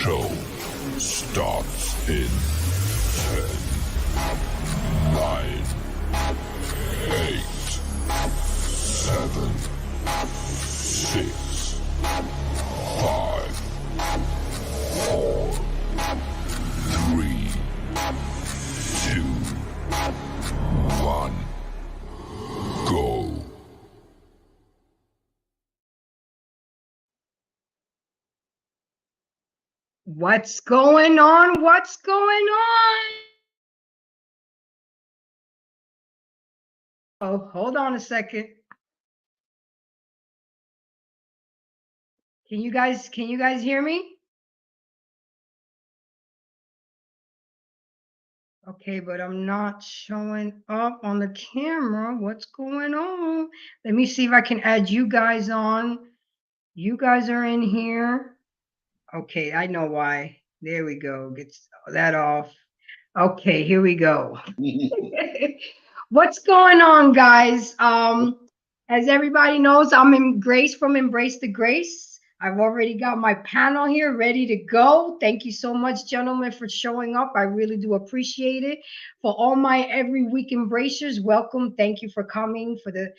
show starts in 10, 9, 8, 7, 6, 5, 4, 3, 2, 1, go. What's going on? What's going on? Oh, hold on a second. Can you guys hear me? Okay, but I'm not showing up on the camera. What's going on? Let me see if I can add you guys on. You guys are in here. Okay, I know why. There we go. Get that off. Okay, here we go. What's going on, guys? As everybody knows, I'm in Grace from Embrace the Grace. I've already got my panel here ready to go. Thank you so much, gentlemen, for showing up. I really do appreciate it. For all my every week embracers, welcome. Thank you for coming, for the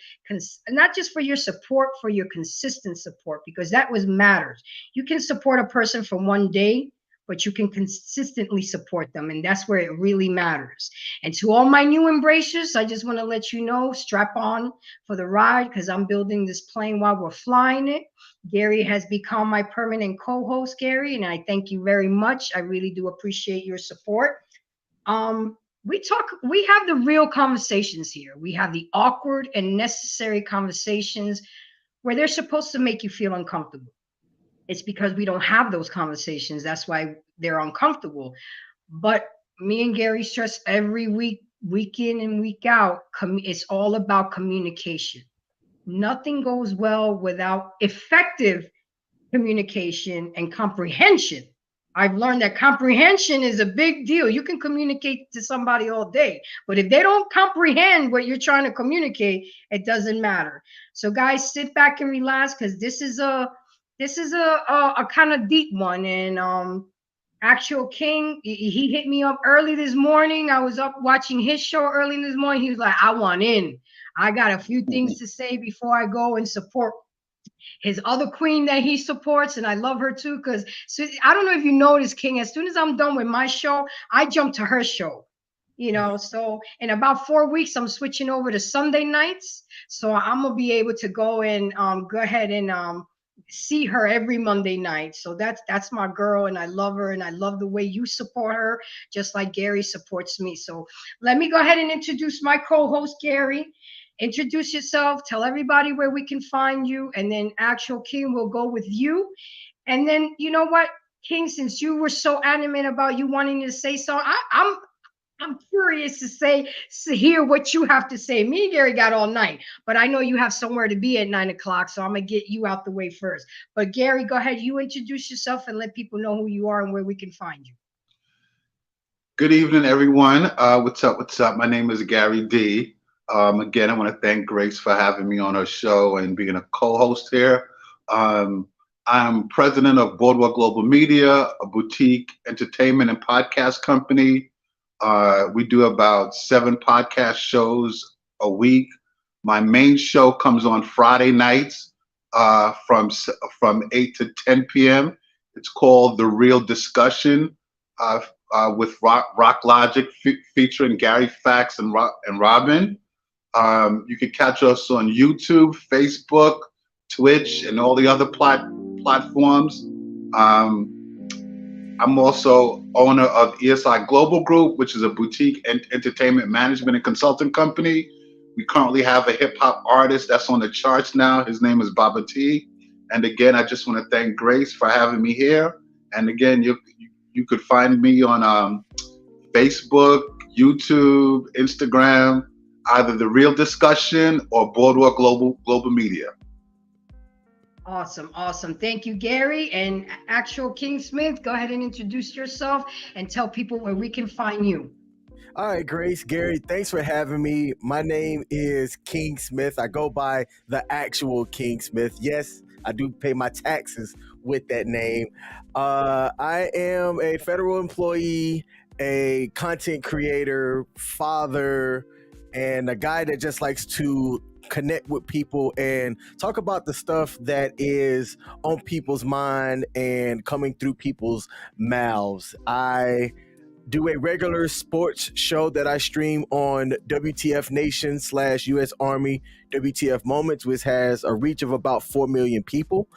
not just for your support, for your consistent support, because that was matters. You can support a person for one day, but you can consistently support them, and that's where it really matters. And to all my new embracers, I just want to let you know, strap on for the ride, because I'm building this plane while we're flying it. Gary has become my permanent co-host, Gary, and I thank you very much. I really do appreciate your support. We have the real conversations here. We have the awkward and necessary conversations where they're supposed to make you feel uncomfortable. It's because we don't have those conversations. That's why they're uncomfortable. But me and Gary stress every week, week in and week out, it's all about communication. Nothing goes well without effective communication and comprehension. I've learned that comprehension is a big deal. You can communicate to somebody all day, but if they don't comprehend what you're trying to communicate, it doesn't matter. So guys, sit back and relax, because this is a kind of deep one. And Actual King, he hit me up early this morning. I was up watching his show early this morning. He was like, I want in. I got a few things to say before I go and support his other queen that he supports. And I love her too, because I don't know if you noticed, King, as soon as I'm done with my show, I jump to her show. So in about 4 weeks, I'm switching over to Sunday nights. So I'm going to be able to go and go ahead and see her every Monday night. So that's my girl, and I love her, and I love the way you support her, just like Gary supports me. So let me go ahead and introduce my co-host, Gary. Introduce yourself, tell everybody where we can find you, and then Actual King will go with you. And then, you know what, King, since you were so adamant about you wanting to say so, I'm curious to hear what you have to say. Me and Gary got all night, but I know you have somewhere to be at 9 o'clock, so I'm gonna get you out the way first. But Gary, go ahead, you introduce yourself and let people know who you are and where we can find you. Good evening, everyone. What's up? What's up? My name is Gary D. Again, I want to thank Grace for having me on her show and being a co-host here. I'm president of Boardwalk Global Media, a boutique entertainment and podcast company. We do about 7 podcast shows a week. My main show comes on Friday nights from 8 to 10 p.m. It's called The Real Discussion with Rock Logic featuring Gary Fax and Robin. You can catch us on YouTube, Facebook, Twitch, and all the other platforms. I'm also owner of ESI Global Group, which is a boutique entertainment management and consulting company. We currently have a hip hop artist that's on the charts now. His name is Baba T. And again, I just want to thank Grace for having me here. And again, you could find me on Facebook, YouTube, Instagram, either The Real Discussion or Boardwalk Global Media. Awesome. Thank you, Gary. And Actual King Smith, go ahead and introduce yourself and tell people where we can find you. All right, Grace, Gary, thanks for having me. My name is King Smith. I go by the Actual King Smith. Yes, I do pay my taxes with that name. I am a federal employee, a content creator, father, and a guy that just likes to connect with people and talk about the stuff that is on people's mind and coming through people's mouths. I do a regular sports show that I stream on WTF Nation / US Army WTF Moments, which has a reach of about 4 million people.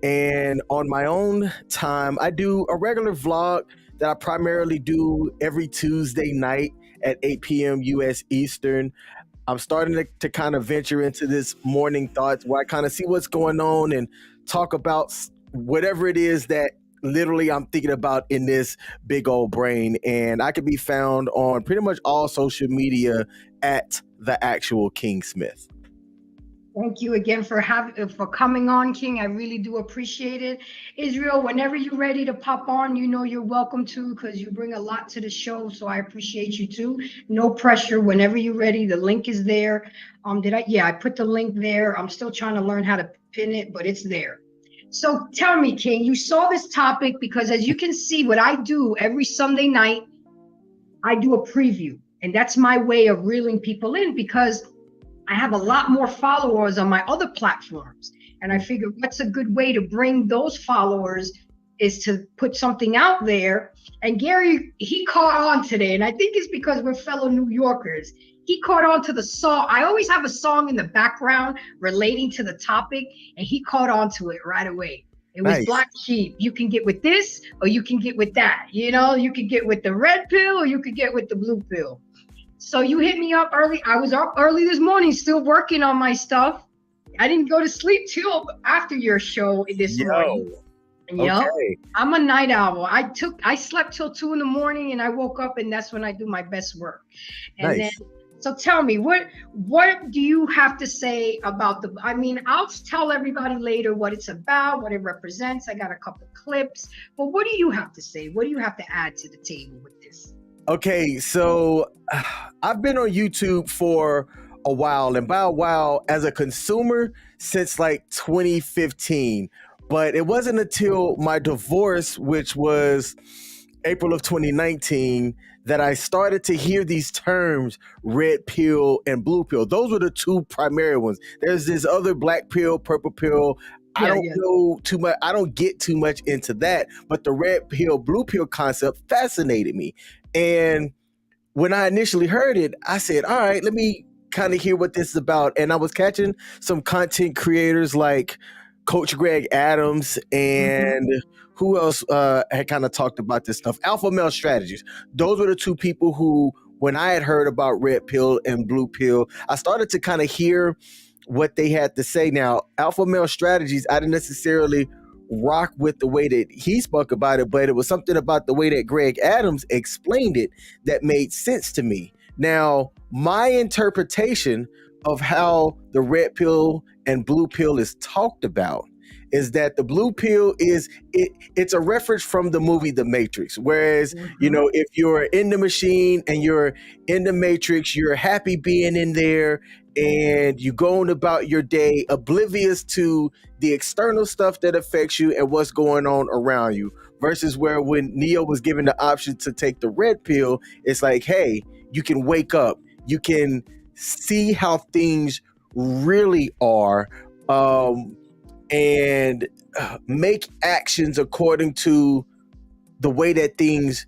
And on my own time, I do a regular vlog that I primarily do every Tuesday night at 8 p.m. US Eastern. I'm starting to kind of venture into this morning thoughts where I kind of see what's going on and talk about whatever it is that literally I'm thinking about in this big old brain. And I can be found on pretty much all social media at the actual King Smith. Thank you again for coming on, King. I really do appreciate it. Israel, whenever you're ready to pop on, you know you're welcome to, because you bring a lot to the show. So I appreciate you too. No pressure. Whenever you're ready, the link is there. I put the link there. I'm still trying to learn how to pin it, but it's there. So tell me, King, you saw this topic because, as you can see, what I do every Sunday night, I do a preview, and that's my way of reeling people in, because I have a lot more followers on my other platforms. And I figured what's a good way to bring those followers is to put something out there. And Gary, he caught on today. And I think it's because we're fellow New Yorkers. He caught on to the song. I always have a song in the background relating to the topic, and he caught on to it right away. It was Nice. Black Sheep. You can get with this, or you can get with that. You know, you can get with the red pill, or you could get with the blue pill. So you hit me up early. I was up early this morning, still working on my stuff. I didn't go to sleep till after your show this morning. Yep. Okay. I'm a night owl. I slept till 2 a.m. and I woke up, and that's when I do my best work. And Nice. then, so tell me, what do you have to say about I'll tell everybody later what it's about, what it represents. I got a couple clips, but what do you have to say? What do you have to add to the table with this? Okay, so I've been on YouTube for a while, and by a while as a consumer since like 2015. But it wasn't until my divorce, which was April of 2019, that I started to hear these terms, red pill and blue pill. Those were the two primary ones. There's this other black pill, purple pill. I don't know too much. I don't get too much into that, but the red pill, blue pill concept fascinated me. And when I initially heard it, I said, all right, let me kind of hear what this is about. And I was catching some content creators like Coach Greg Adams and who else had kind of talked about this stuff? Alpha Male Strategies. Those were the two people who, when I had heard about red pill and blue pill, I started to kind of hear what they had to say. Now, Alpha Male Strategies, I didn't necessarily rock with the way that he spoke about it, but it was something about the way that Greg Adams explained it that made sense to me. Now, my interpretation of how the red pill and blue pill is talked about is that the blue pill it's a reference from the movie The Matrix. Whereas, you know, if you're in the machine and you're in the Matrix, you're happy being in there and you going about your day oblivious to the external stuff that affects you and what's going on around you. Versus where when Neo was given the option to take the red pill, it's like, hey, you can wake up, you can see how things really are, and make actions according to the way that things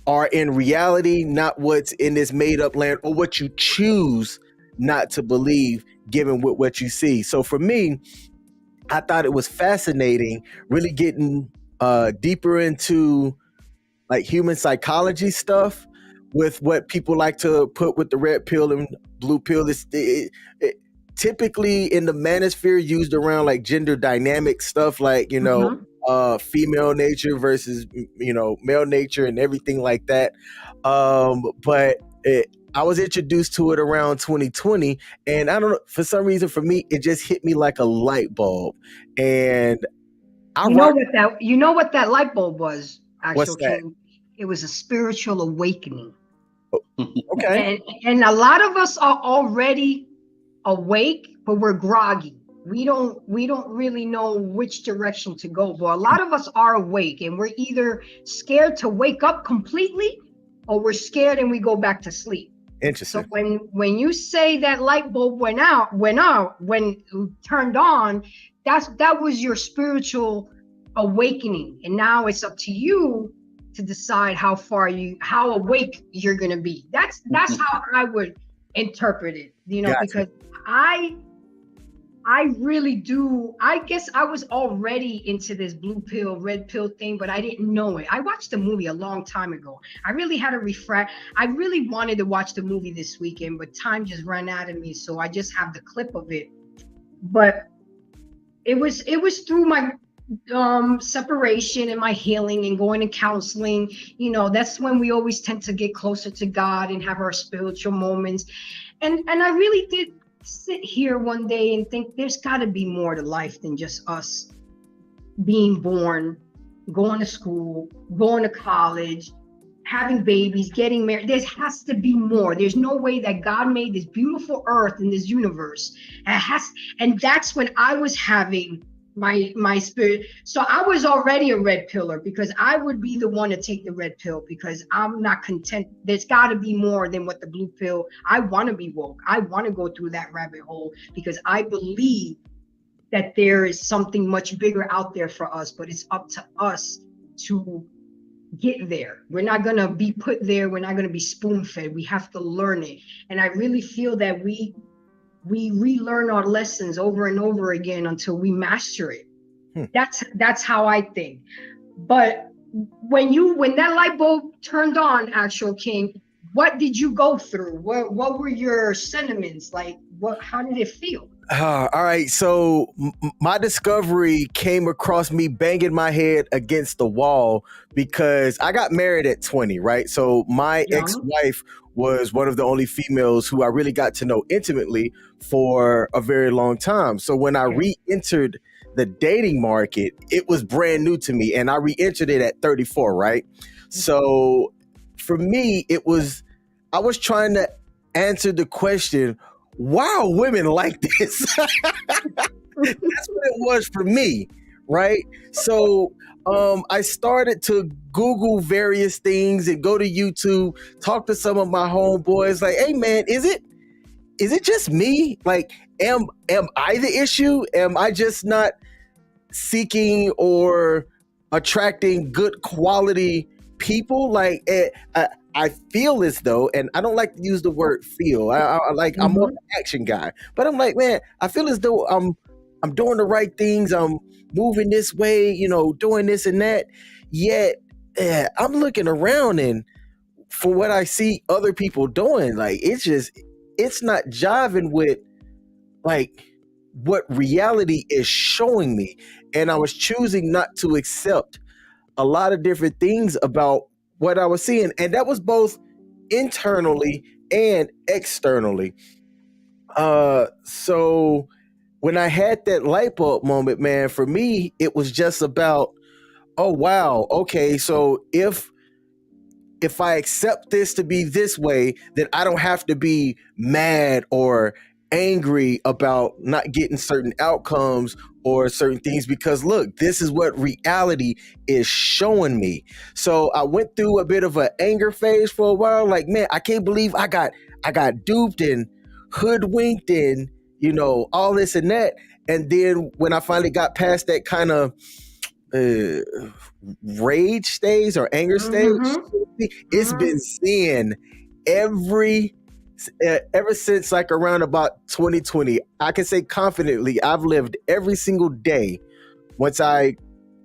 are in reality, not what's in this made up land or what you choose not to believe given with what you see. So for me, I thought it was fascinating, really getting deeper into like human psychology stuff with what people like to put with the red pill and blue pill. Typically in the manosphere used around like gender dynamic stuff, like, you know, female nature versus, you know, male nature and everything like that. But I was introduced to it around 2020, and I don't know, for some reason for me, it just hit me like a light bulb. And you know what that light bulb was, What's that? King? It was a spiritual awakening. Okay. And a lot of us are already awake, but we're groggy. we don't really know which direction to go. But a lot of us are awake, and we're either scared to wake up completely, or we're scared and we go back to sleep. Interesting. So when you say that light bulb when it turned on, that was your spiritual awakening, and now it's up to you to decide how awake you're gonna be. That's how I would interpret it, Gotcha. because I really do. I guess I was already into this blue pill, red pill thing, but I didn't know it. I watched the movie a long time ago. I really had to refresh. I really wanted to watch the movie this weekend, but time just ran out of me. So I just have the clip of it. But it was through my separation and my healing and going to counseling. That's when we always tend to get closer to God and have our spiritual moments. And I really did sit here one day and think there's got to be more to life than just us being born, going to school, going to college, having babies, getting married. There has to be more. There's no way that God made this beautiful earth and this universe. And that's when I was having my spirit. So I was already a red pillar, because I would be the one to take the red pill, because I'm not content. There's got to be more than what the blue pill. I want to be woke. I want to go through that rabbit hole, because I believe that there is something much bigger out there for us, but it's up to us to get there. We're not going to be put there. We're not going to be spoon-fed. We have to learn it. And I really feel that we relearn our lessons over and over again until we master it. That's how I think. But when that light bulb turned on, Actual King, what did you go through? What were your sentiments like? How did it feel? All right, so my discovery came across me banging my head against the wall, because I got married at 20, right? So my ex-wife was one of the only females who I really got to know intimately for a very long time. So when I re-entered the dating market, it was brand new to me, and I re-entered it at 34, right? So for me, I was trying to answer the question, why are women like this? That's what it was for me, right? So I started to Google various things and go to YouTube, talk to some of my homeboys, like, hey man, is it just me? Like, am I the issue? Am I just not seeking or attracting good quality people? Like, I feel as though, and I don't like to use the word feel. I'm more an action guy, but I'm like, man, I feel as though I'm doing the right things. I'm moving this way, doing this and that. Yet I'm looking around, and for what I see other people doing, like, it's not jiving with like what reality is showing me. And I was choosing not to accept a lot of different things about what I was seeing. And that was both internally and externally. So when I had that light bulb moment, man, for me, it was just about, oh, wow. Okay. So if I accept this to be this way, then I don't have to be mad or angry about not getting certain outcomes or certain things, because look, this is what reality is showing me. So I went through a bit of an anger phase for a while. Like, man, I can't believe I got duped and hoodwinked and, all this and that. And then when I finally got past that kind of rage stage or anger stage, it's been seeing ever since like around about 2020, I can say confidently I've lived every single day once I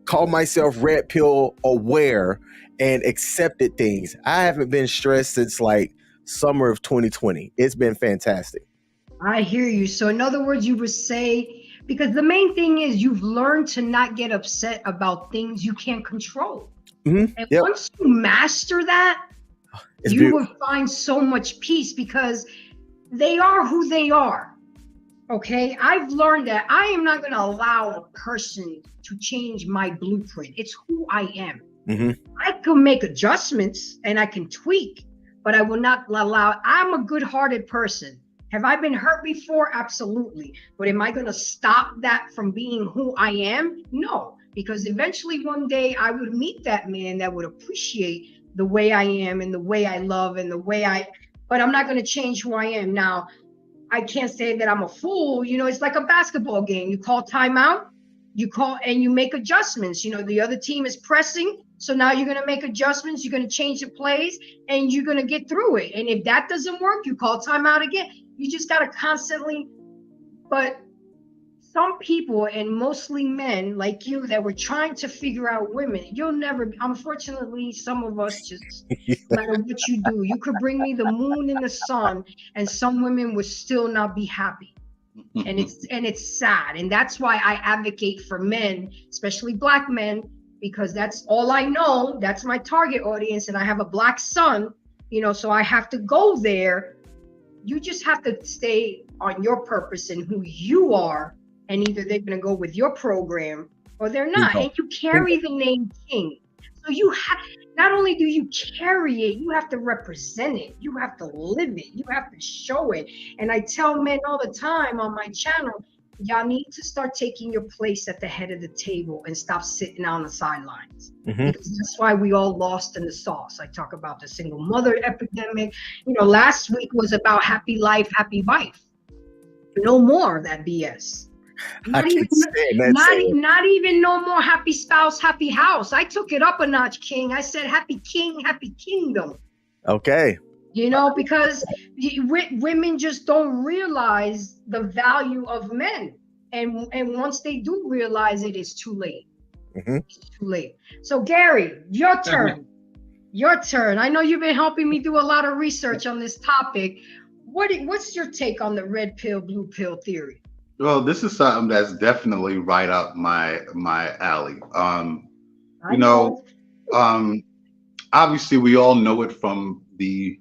call myself red pill aware and accepted things. I haven't been stressed since like summer of 2020. It's been fantastic. I hear you. So in other words, you would say, because the main thing is you've learned to not get upset about things you can't control. And once you master that, you will find so much peace, because they are who they are. Okay. I've learned that I am not going to allow a person to change my blueprint. It's who I am. I can make adjustments and I can tweak, but I will not allow. I'm a good-hearted person. Have I been hurt before? Absolutely. But am I going to stop that from being who I am? No, because eventually one day I would meet that man that would appreciate the way I am and the way I love and the way but I'm not going to change who I am. Now, I can't say that I'm a fool. You know, it's like a basketball game. You call timeout, you call and you make adjustments. You know, the other team is pressing. So now you're going to make adjustments. You're going to change the plays and you're going to get through it. And if that doesn't work, you call timeout again. You just got to constantly, but some people and mostly men like you that were trying to figure out women, you'll never, unfortunately, some of us just, no matter what you do, you could bring me the moon and the sun and some women would still not be happy. And it's sad. And that's why I advocate for men, especially Black men, because that's all I know. That's my target audience. And I have a Black son, you know, so I have to go there. You just have to stay on your purpose and who you are. And either they're going to go with your program or they're not. And you carry the name King. So you have, not only do you carry it, you have to represent it. You have to live it. You have to show it. And I tell men all the time on my channel, y'all need to start taking your place at the head of the table and stop sitting on the sidelines. Because that's why we all lost in the sauce. I talk about the single mother epidemic. You know, last week was about happy life, happy wife. No more of that BS. Not even no more happy spouse, happy house. I took it up a notch, King. I said happy king, happy kingdom. Okay. You know, because women just don't realize the value of men. And once they do realize it, it's too late. It's too late. So Gary, your turn. Your turn. I know you've been helping me do a lot of research on this topic. What's your take on the red pill, blue pill theory? Well, this is something that's definitely right up my alley. You know, obviously we all know it from the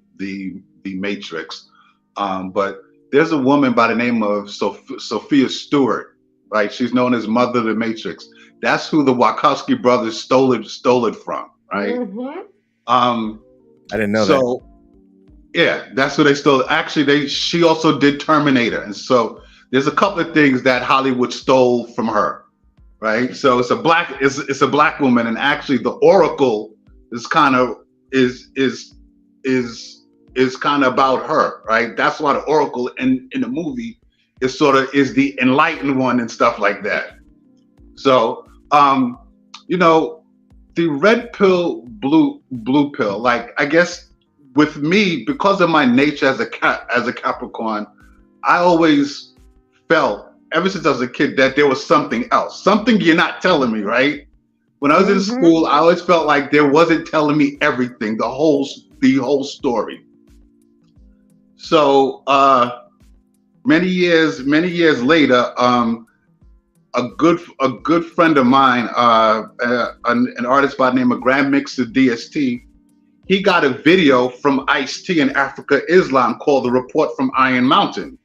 Matrix, but there's a woman by the name of Sophia Stewart, right? She's known as Mother of the Matrix. That's who the Wachowski brothers stole it from, right? I didn't know that. So, yeah, that's who they stole. Actually, she also did Terminator, and so. There's a couple of things that Hollywood stole from her, right? So it's a black woman, and actually the Oracle is kind of about her, right? That's why the Oracle in the movie is the enlightened one and stuff like that. So you know, the red pill, blue pill, like I guess with me, because of my nature as a Capricorn, I always felt ever since I was a kid that there was something else, something you're not telling me, right? When I was in school, I always felt like there wasn't telling me everything, the whole story. So many years later, a good friend of mine, an artist by the name of Grand Mixer DST, he got a video from Ice-T in Africa Islam called The Report from Iron Mountain.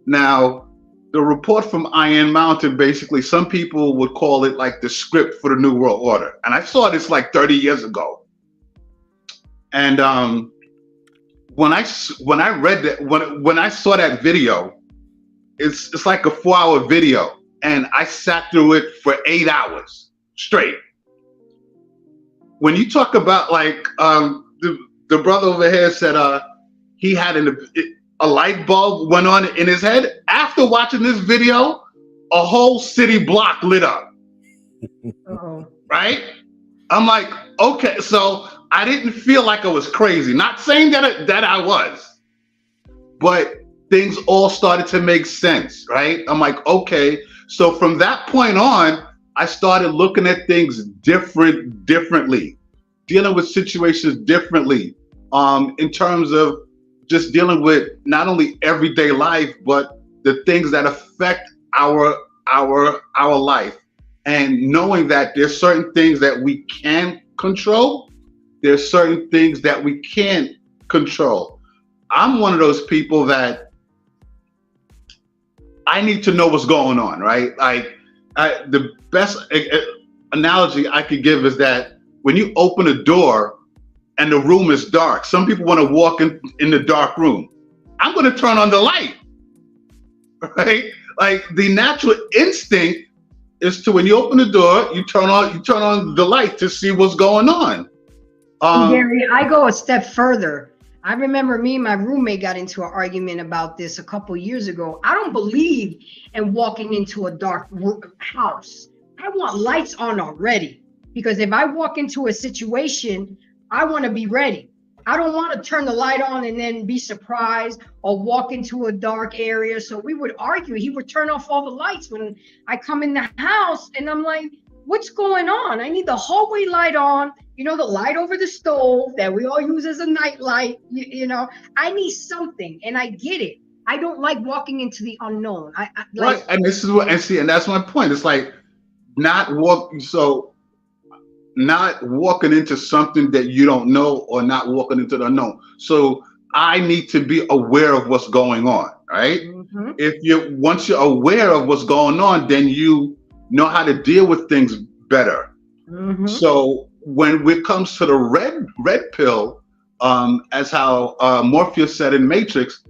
Now, the report from Iron Mountain, basically, some people would call it like the script for the New World Order. And I saw this like 30 years ago. And when I read that, when I saw that video, it's like a 4-hour video. And I sat through it for 8 hours straight. When you talk about like, the brother over here said he had a light bulb went on in his head. After watching this video, a whole city block lit up. Right? I'm like, okay, so I didn't feel like I was crazy. Not saying that I was, but things all started to make sense, right? I'm like, okay. So from that point on, I started looking at things differently, dealing with situations differently, in terms of just dealing with not only everyday life, but the things that affect our life, and knowing that there's certain things that we can control, there's certain things that we can't control. I'm one of those people that I need to know what's going on, right? Like the best analogy I could give is that when you open a door and the room is dark, some people want to walk in the dark room. I'm going to turn on the light, right? Like the natural instinct is to, when you open the door, you turn on the light to see what's going on. Gary, I go a step further. I remember me and my roommate got into an argument about this a couple years ago. I don't believe in walking into a dark house. I want lights on already, because if I walk into a situation, I want to be ready. I don't want to turn the light on and then be surprised or walk into a dark area. So we would argue. He would turn off all the lights when I come in the house, and I'm like, what's going on? I need the hallway light on, the light over the stove that we all use as a night light. I need something, and I get it. I don't like walking into the unknown. Right, and this is and that's my point. It's like not walking into something that you don't know, or not walking into the unknown. So I need to be aware of what's going on, right? Mm-hmm. Once you're aware of what's going on, then you know how to deal with things better. Mm-hmm. So when it comes to the red pill, as how Morpheus said in Matrix,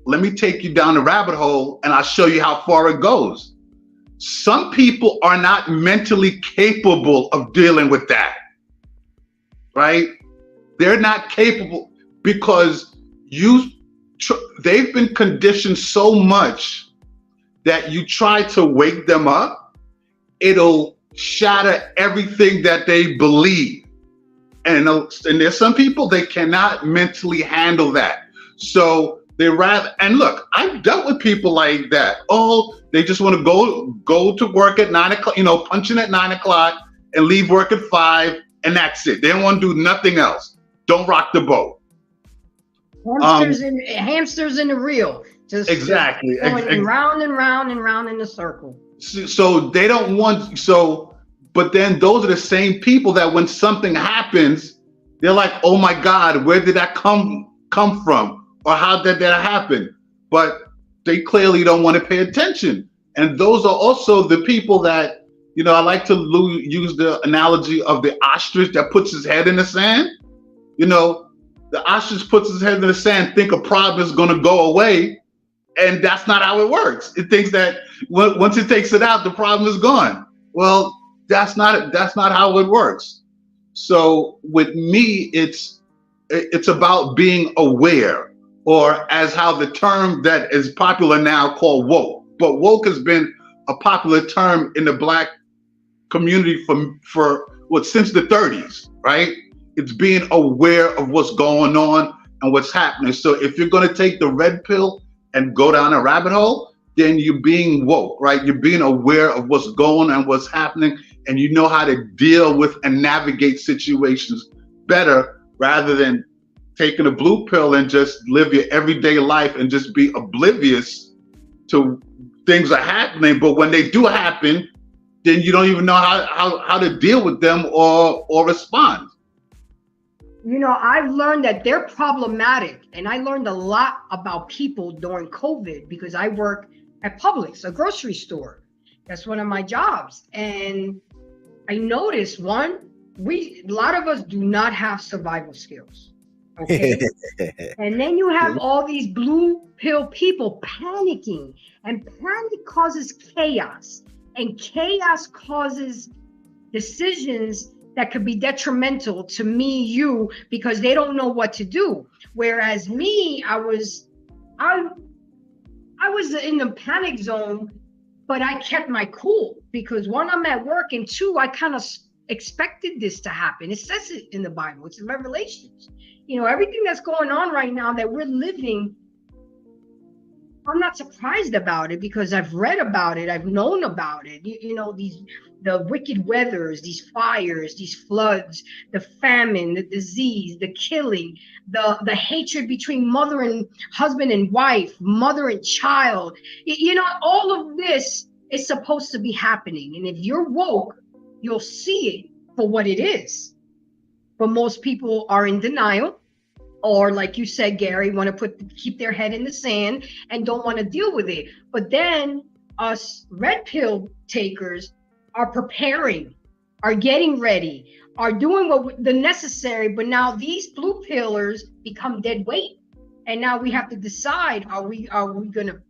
let me take you down the rabbit hole and I'll show you how far it goes. Some people are not mentally capable of dealing with that, right? They're not capable because they've been conditioned so much that you try to wake them up, it'll shatter everything that they believe. And there's some people, they cannot mentally handle that. So they rather, and look, I've dealt with people like that. Oh, they just want to go to work at 9 o'clock, punch in at 9 o'clock and leave work at 5, and that's it. They don't want to do nothing else. Don't rock the boat. Hamsters in the reel. Just going round and round and round in a circle. So they don't want, but then those are the same people that when something happens, they're like, oh my God, where did that come from? Or how did that happen? But they clearly don't want to pay attention. And those are also the people that, I like to use the analogy of the ostrich that puts his head in the sand. The ostrich puts his head in the sand, think a problem is going to go away. And that's not how it works. It thinks that once it takes it out, the problem is gone. Well, that's not how it works. So with me, it's about being aware, or as how the term that is popular now called woke. But woke has been a popular term in the Black community since the 30s, right? It's being aware of what's going on and what's happening. So if you're going to take the red pill and go down a rabbit hole, then you're being woke, right? You're being aware of what's going on, what's happening, and you know how to deal with and navigate situations better, rather than taking a blue pill and just live your everyday life and just be oblivious to things are happening. But when they do happen, then you don't even know how to deal with them or respond. I've learned that they're problematic, and I learned a lot about people during COVID because I work at Publix, a grocery store. That's one of my jobs. And I noticed, a lot of us do not have survival skills. Okay. And then you have all these blue pill people panicking, and panic causes chaos, and chaos causes decisions that could be detrimental to me, you, because they don't know what to do. Whereas me, I was in the panic zone, but I kept my cool because one, I'm at work, and two, I kind of expected this to happen. It says it in the Bible. It's in Revelations. Everything that's going on right now that we're living, I'm not surprised about it because I've read about it. I've known about it. The wicked weathers, these fires, these floods, the famine, the disease, the killing, the hatred between mother and husband and wife, mother and child. All of this is supposed to be happening. And if you're woke, you'll see it for what it is. But most people are in denial, or like you said, Gary, want to keep their head in the sand and don't want to deal with it. But then us red pill takers are preparing, are getting ready, are doing the necessary. But now these blue pillars become dead weight, and now we have to decide: are we going to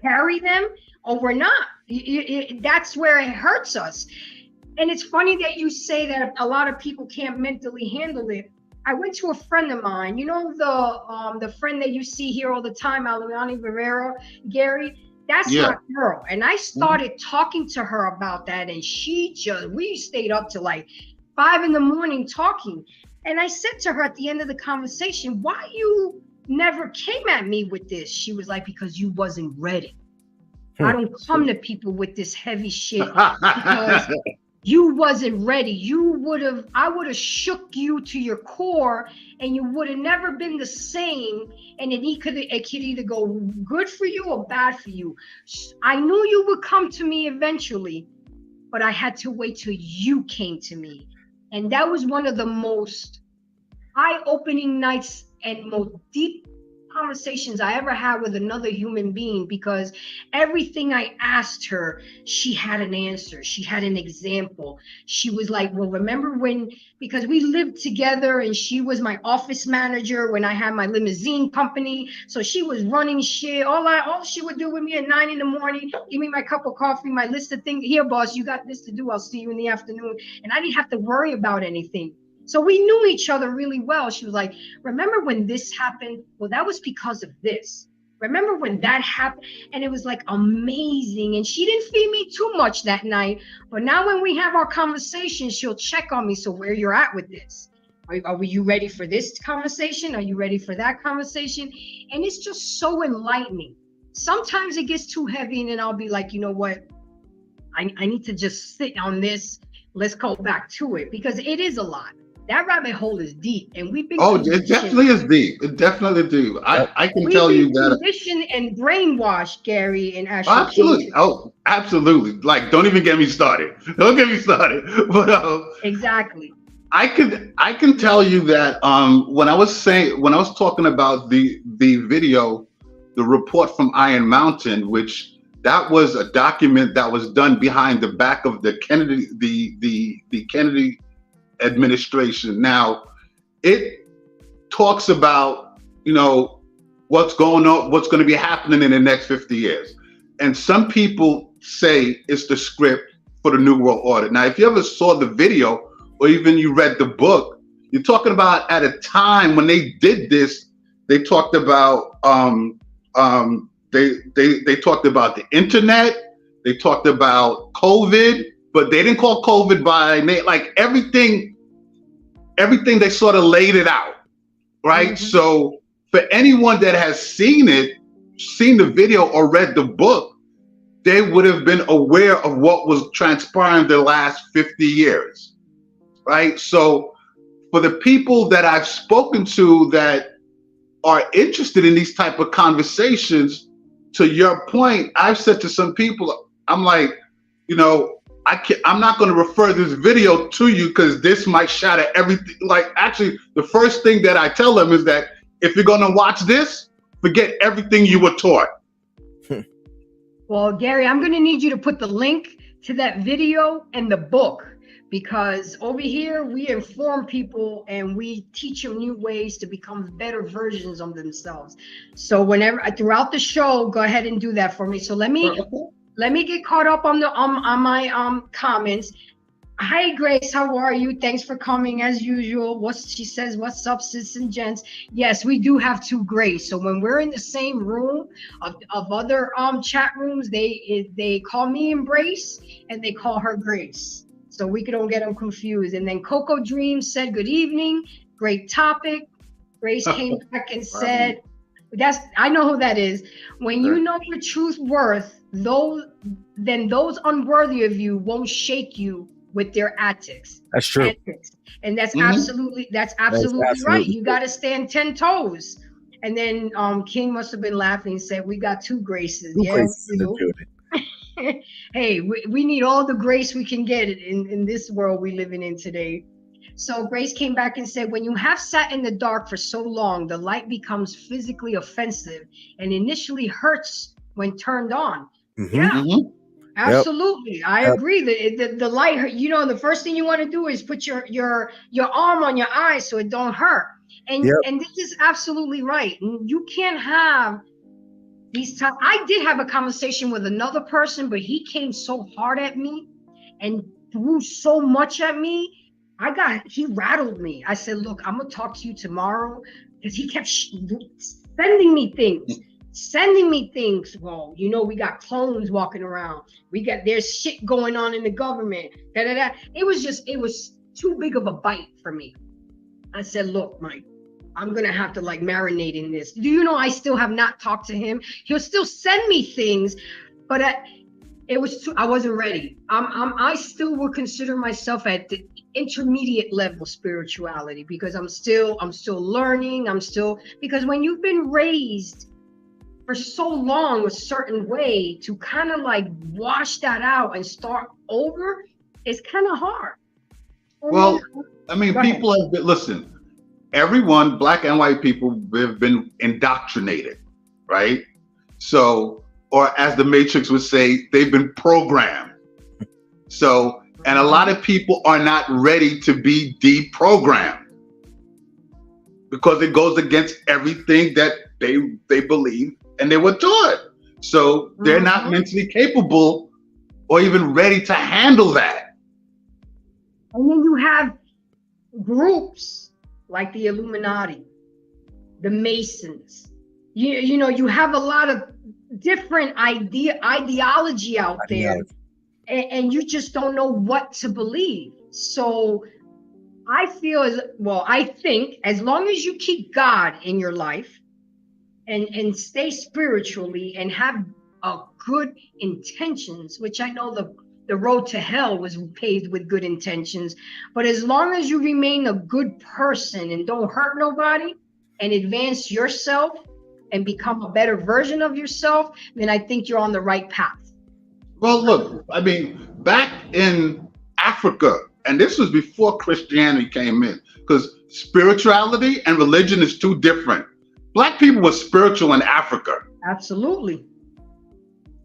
carry them or we're not? That's where it hurts us. And it's funny that you say that a lot of people can't mentally handle it. I went to a friend of mine, you know, the friend that you see here all the time, Alejandra Rivera, Gary. That's Yeah. my girl. And I started talking to her about that, and we stayed up to like 5 a.m. talking. And I said to her at the end of the conversation, why you never came at me with this? She was like, because you wasn't ready. I don't come to people with this heavy shit because you wasn't ready. I would have shook you to your core, and you would have never been the same. And then it could either go good for you or bad for you. I knew you would come to me eventually, but I had to wait till you came to me. And that was one of the most eye-opening nights and most deep conversations I ever had with another human being, because everything I asked her, she had an answer. She had an example. She was like, well, remember when, because we lived together and she was my office manager when I had my limousine company. So she was running shit. All she would do with me at 9 a.m, give me my cup of coffee, my list of things. Here, boss, you got this to do. I'll see you in the afternoon. And I didn't have to worry about anything. So we knew each other really well. She was like, remember when this happened? Well, that was because of this. Remember when that happened? And it was like amazing. And she didn't feed me too much that night. But now when we have our conversations, she'll check on me. So where you're at with this? Are you ready for this conversation? Are you ready for that conversation? And it's just so enlightening. Sometimes it gets too heavy, and then I'll be like, you know what? I need to just sit on this. Let's go back to it, because it is a lot. That rabbit hole is deep, and we've been it definitely is deep. It definitely do. I can tell you that conditioned and brainwashed, Gary and Ashley. absolutely. Oh, absolutely. Like, don't even get me started. Don't get me started. But exactly. I can tell you that when I was talking about the video, the report from Iron Mountain, which that was a document that was done behind the back of the Kennedy the Kennedy administration. Now, it talks about, you know, what's going on, what's going to be happening in the next 50 years. And some people say it's the script for the New World Order. Now, if you ever saw the video or even you read the book, you're talking about at a time when they did this, they talked about they talked about the internet, they talked about COVID, but they didn't call COVID by name. Like everything they sort of laid it out, right? Mm-hmm. So for anyone that has seen the video or read the book, they would have been aware of what was transpiring the last 50 years, right? So for the people that I've spoken to that are interested in these type of conversations, to your point, I've said to some people, I'm like, you know, I'm not going to refer this video to you because this might shatter everything. Like, actually, the first thing that I tell them is that if you're going to watch this, forget everything you were taught. Well, Gary, I'm going to need you to put the link to that video and the book, because over here we inform people and we teach them new ways to become better versions of themselves. So whenever throughout the show, go ahead and do that for me. So let me get caught up on my comments. Hi, Grace. How are you? Thanks for coming as usual. She says, what's up, sis and gents? Yes, we do have two Grace. So when we're in the same room of other chat rooms, they call me Embrace and they call her Grace. So we don't get them confused. And then Coco Dream said, good evening. Great topic. Grace came back and said, I know who that is. When you know your truth worth, then those unworthy of you won't shake you with their antics. That's true. And that's absolutely right. You got to stand 10 toes. And then King must have been laughing and said, we got two Graces. Hey, we need all the grace we can get in this world we living in today. So Grace came back and said, when you have sat in the dark for so long, the light becomes physically offensive and initially hurts when turned on. Mm-hmm. Yeah. Mm-hmm. Absolutely, I Yep. agree. The light, you know, the first thing you want to do is put your arm on your eye so it don't hurt. Yep. And this is absolutely right. You can't have these times. I did have a conversation with another person, but he came so hard at me and threw so much at me. He rattled me. I said, look, I'm gonna talk to you tomorrow, because he kept sending me things. Well, you know, we got clones walking around. There's shit going on in the government. Da, da, da. It was too big of a bite for me. I said, look, Mike, I'm gonna have to like marinate in this. Do you know I still have not talked to him? He'll still send me things, but I wasn't ready. I still would consider myself at the intermediate level spirituality, because I'm still learning. Because when you've been raised for so long a certain way, to kind of like wash that out and start over, it's kind of hard. Well, I mean, Go ahead. people have been, listen, everyone, black and white people, have been indoctrinated, right? So, or as the Matrix would say, they've been programmed. So, and a lot of people are not ready to be deprogrammed, because it goes against everything that they believe and they were taught. So they're not mentally capable or even ready to handle that. And then you have groups like the Illuminati, the Masons. You know, you have a lot of different ideology out there, and you just don't know what to believe. So I think as long as you keep God in your life and stay spiritually and have a good intentions, which I know the road to hell was paved with good intentions, but as long as you remain a good person and don't hurt nobody and advance yourself and become a better version of yourself, then I think you're on the right path. Well, look, I mean, back in Africa, and this was before Christianity came in, because spirituality and religion is two different. Black people were spiritual in Africa. Absolutely.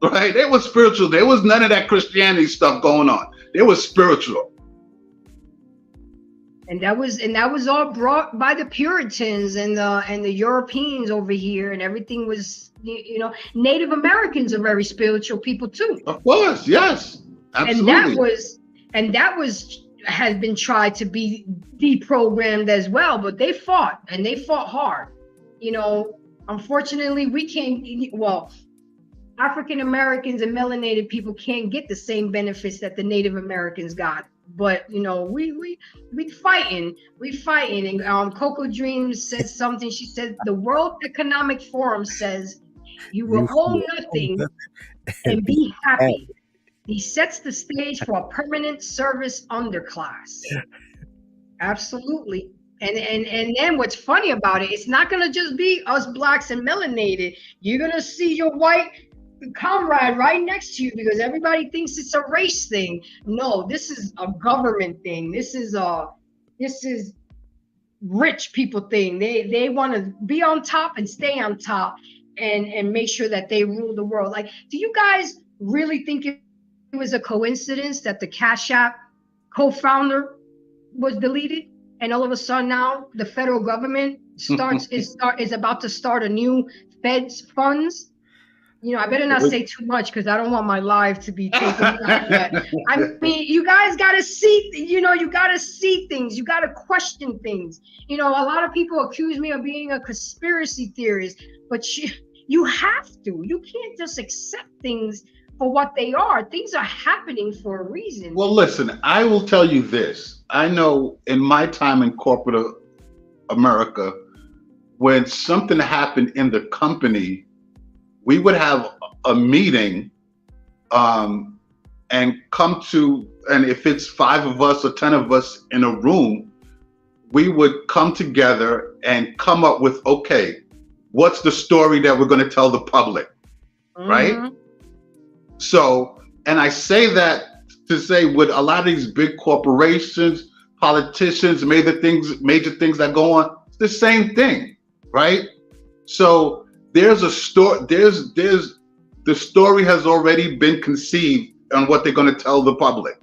Right? They were spiritual. There was none of that Christianity stuff going on. They were spiritual. And that was all brought by the Puritans and the Europeans over here, and everything was, you know, Native Americans are very spiritual people too. Of course, yes. Absolutely. And that has been tried to be deprogrammed as well, but they fought hard. You know, unfortunately, African Americans and melanated people can't get the same benefits that the Native Americans got. But you know, we fighting. And Coco Dreams said something. She said the World Economic Forum says you will own nothing and be happy. He sets the stage for a permanent service underclass. Absolutely. And then what's funny about it, it's not gonna just be us blacks and melanated. You're gonna see your white comrade right next to you, because everybody thinks it's a race thing. No, this is a government thing. This is rich people thing. They want to be on top and stay on top and make sure that they rule the world. Like, do you guys really think it was a coincidence that the Cash App co-founder was deleted, and all of a sudden now the federal government is about to start a new Fed's funds? You know, I better not say too much because I don't want my live to be taken down yet. I mean, you guys got to see, you know, you got to see things. You got to question things. You know, a lot of people accuse me of being a conspiracy theorist, but you have to. You can't just accept things for what they are. Things are happening for a reason. Well, listen, I will tell you this. I know in my time in corporate America, when something happened in the company, we would have a meeting and come to, and if it's 5 of us or 10 of us in a room, we would come together and come up with, okay, what's the story that we're going to tell the public, right? So, and I say that to say with a lot of these big corporations, politicians, major things that go on, it's the same thing, right? So there's a story, the story has already been conceived on what they're going to tell the public.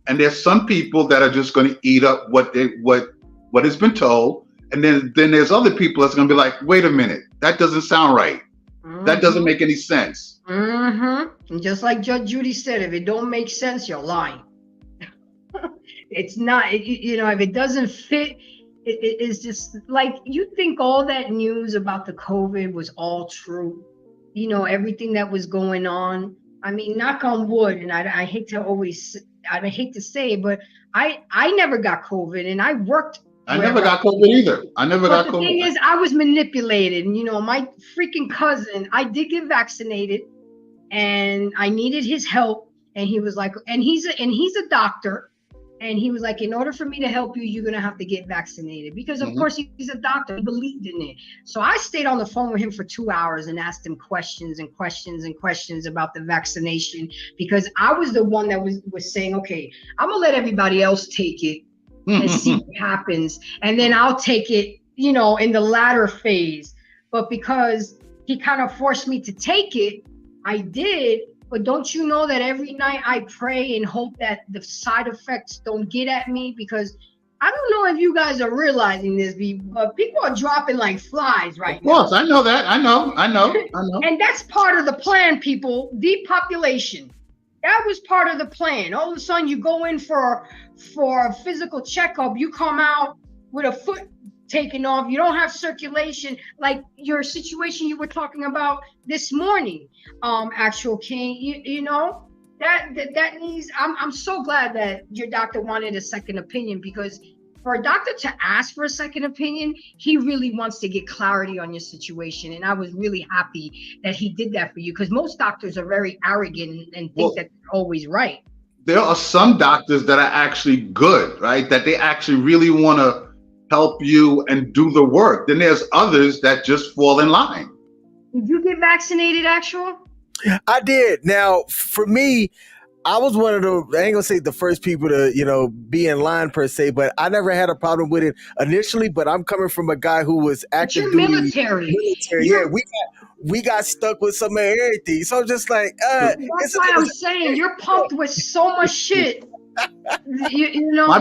And there's some people that are just going to eat up what has been told, and then there's other people that's going to be like, wait a minute, that doesn't sound right. That doesn't make any sense. And just like Judge Judy said, if it don't make sense, you're lying. It's not, if it doesn't fit, it's just like, you think all that news about the COVID was all true, everything that was going on. I mean, knock on wood, and I hate to say, but I never got COVID, and I worked. I never got COVID either. The thing is, I was manipulated. My freaking cousin, I did get vaccinated, and I needed his help. And he was like, and he's a doctor, and he was like, in order for me to help you, you're gonna have to get vaccinated, because of course he's a doctor. He believed in it. So I stayed on the phone with him for 2 hours and asked him questions and questions and questions about the vaccination, because I was the one that was saying, okay, I'm gonna let everybody else take it and see what happens, and then I'll take it, in the latter phase. But because he kind of forced me to take it, I did. But don't you know that every night I pray and hope that the side effects don't get at me? Because I don't know if you guys are realizing this, but people are dropping like flies right now. Of course, I know that. I know. And that's part of the plan, people. Depopulation. That was part of the plan. All of a sudden, you go in for a physical checkup, you come out with a foot taken off, you don't have circulation, like your situation you were talking about this morning, Actual King. That needs. I'm so glad that your doctor wanted a second opinion, because for a doctor to ask for a second opinion, he really wants to get clarity on your situation. And I was really happy that he did that for you, because most doctors are very arrogant and think that they're always right. There are some doctors that are actually good, right? That they actually really want to help you and do the work. Then there's others that just fall in line. Did you get vaccinated, Actual? I did. Now, for me, I was one of the, I ain't gonna say the first people to, be in line per se, but I never had a problem with it initially. But I'm coming from a guy who was active duty military. Yeah, we got stuck with some of everything. So just like, that's why I'm saying you're pumped with so much shit. My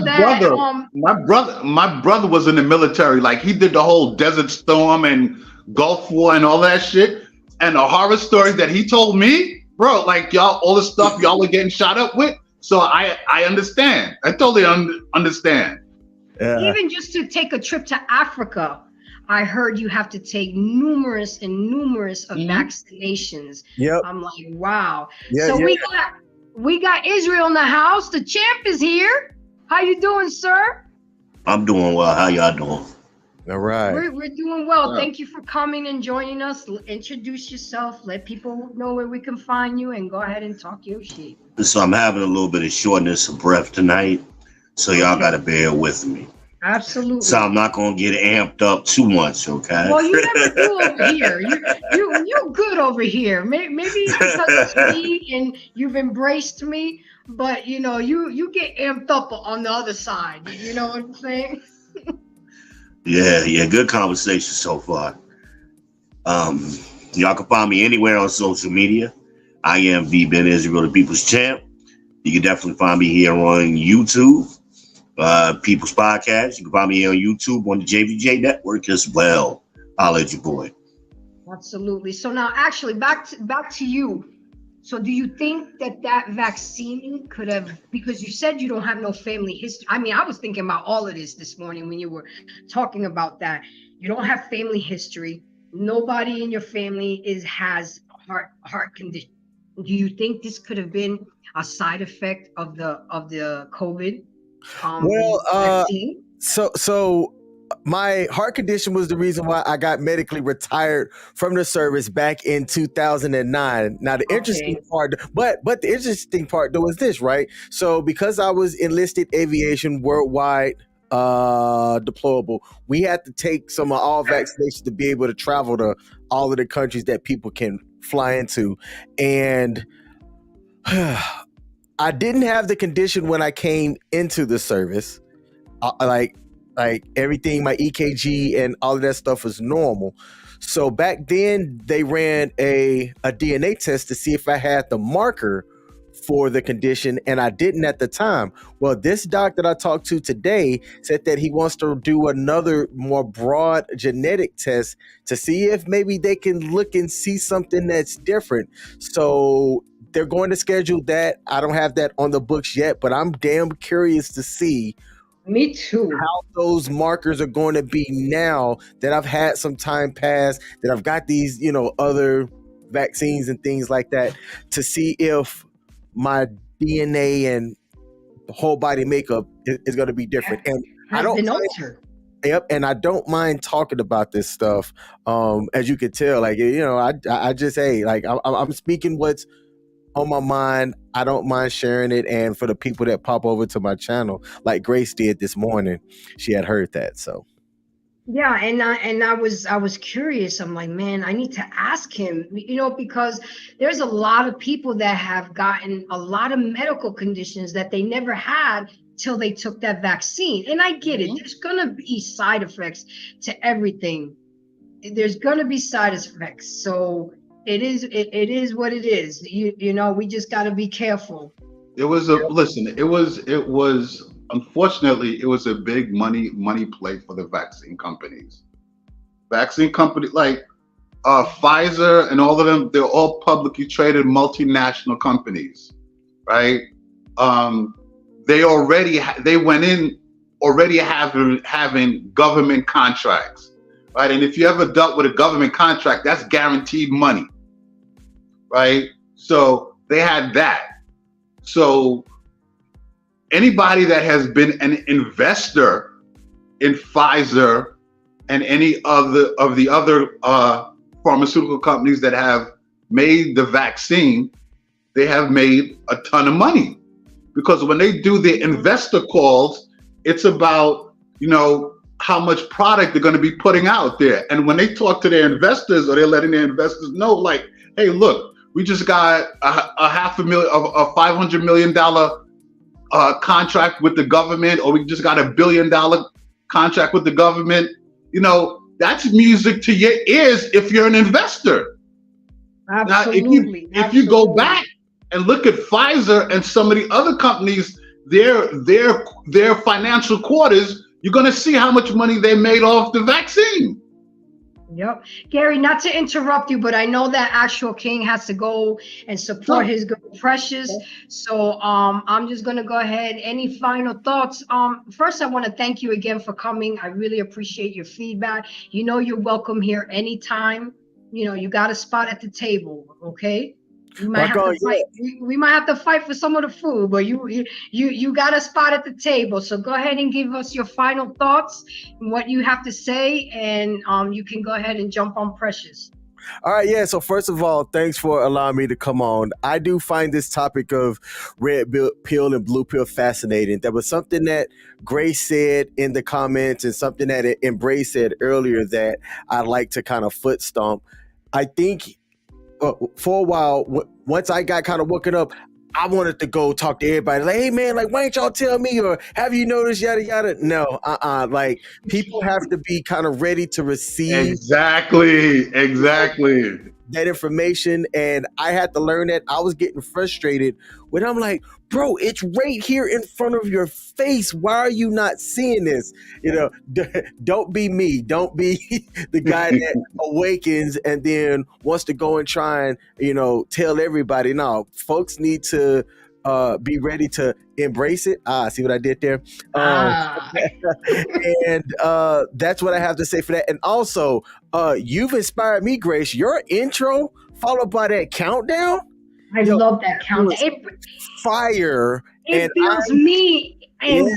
brother was in the military. Like, he did the whole Desert Storm and Gulf War and all that shit. And the horror stories that he told me, bro, like, y'all, all the stuff y'all were getting shot up with. So I understand. I totally understand. Even just to take a trip to Africa, I heard you have to take numerous of vaccinations. Yep. I'm like, wow. Yeah, so we got Israel in the house. The champ is here. How you doing, sir? I'm doing well. How y'all doing? All right. We're doing well. Yeah. Thank you for coming and joining us. Introduce yourself. Let people know where we can find you, and go ahead and talk your shit. So I'm having a little bit of shortness of breath tonight, so y'all got to bear with me. Absolutely. So I'm not going to get amped up too much, okay? Well, you never do over here. You're good over here. Maybe it's because it's me and you've embraced me, but you get amped up on the other side. You know what I'm saying? Yeah, good conversation so far. Y'all can find me anywhere on social media. I am Ben Israel, the People's Champ. You can definitely find me here on YouTube, People's Podcast. You can find me here on YouTube on the JVJ Network as well. Holla at your boy. Absolutely. So now, actually, back to you. So do you think that vaccine could have, because you said you don't have no family history. I mean, I was thinking about all of this morning when you were talking about that. You don't have family history. Nobody in your family has heart condition. Do you think this could have been a side effect of the COVID vaccine? So my heart condition was the reason why I got medically retired from the service back in 2009. Now, the interesting part, but the interesting part though is this, right? So because I was enlisted aviation worldwide deployable, we had to take some of all vaccinations to be able to travel to all of the countries that people can fly into. And I didn't have the condition when I came into the service. Like everything, my EKG and all of that stuff was normal. So back then they ran a DNA test to see if I had the marker for the condition, and I didn't at the time. Well, this doc that I talked to today said that he wants to do another more broad genetic test to see if maybe they can look and see something that's different. So they're going to schedule that. I don't have that on the books yet, but I'm damn curious to see Me too. how those markers are going to be now that I've had some time pass, that I've got these, other vaccines and things like that, to see if my DNA and the whole body makeup is going to be different. And I Has don't been mind, altered. and I don't mind talking about this stuff. As you can tell, like, I just, hey, like, I'm speaking what's on my mind. I don't mind sharing it. And for the people that pop over to my channel, like Grace did this morning, she had heard that. So Yeah, and I was curious. I'm like, man, I need to ask him, because there's a lot of people that have gotten a lot of medical conditions that they never had till they took that vaccine. And I get it. There's gonna be side effects to everything. There's gonna be side effects. So it is what it is. We just gotta be careful. It was unfortunately, it was a big money play for the vaccine companies. Vaccine company like Pfizer and all of them, they're all publicly traded multinational companies, right? They went in already having government contracts, right? And if you ever dealt with a government contract, that's guaranteed money, right? So they had that. So anybody that has been an investor in Pfizer and any of the other pharmaceutical companies that have made the vaccine, they have made a ton of money, because when they do the investor calls, it's about how much product they're going to be putting out there. And when they talk to their investors, or they're letting their investors know, like, hey, look, we just got a $500 million contract with the government, or we just got $1 billion contract with the government. That's music to your ears if you're an investor. Absolutely. Now, if you go back and look at Pfizer and some of the other companies, their financial quarters, you're going to see how much money they made off the vaccine. Yep. Gary, not to interrupt you, but I know that Actual King has to go and support his girl Precious. So I'm just going to go ahead. Any final thoughts? First, I want to thank you again for coming. I really appreciate your feedback. You're welcome here anytime. You got a spot at the table, okay? We might have to fight. We might have to fight for some of the food, but you got a spot at the table. So go ahead and give us your final thoughts and what you have to say, and you can go ahead and jump on Precious. All right, yeah. So first of all, thanks for allowing me to come on. I do find this topic of red pill and blue pill fascinating. There was something that Grace said in the comments, and something that Embrace said earlier that I like to kind of foot stomp. I think for a while, once I got kind of woken up, I wanted to go talk to everybody. Like, hey man, like, why ain't y'all tell me? Or have you noticed? Yada yada. No, like, people have to be kind of ready to receive exactly that information. And I had to learn that. I was getting frustrated when I'm like, bro, it's right here in front of your face. Why are you not seeing this? Don't be me. Don't be the guy that awakens and then wants to go and try and, tell everybody. No, folks need to be ready to embrace it. See what I did there? And that's what I have to say for that. And also, you've inspired me, Grace. Your intro followed by that countdown. I love that countdown. Fire. It feels me. And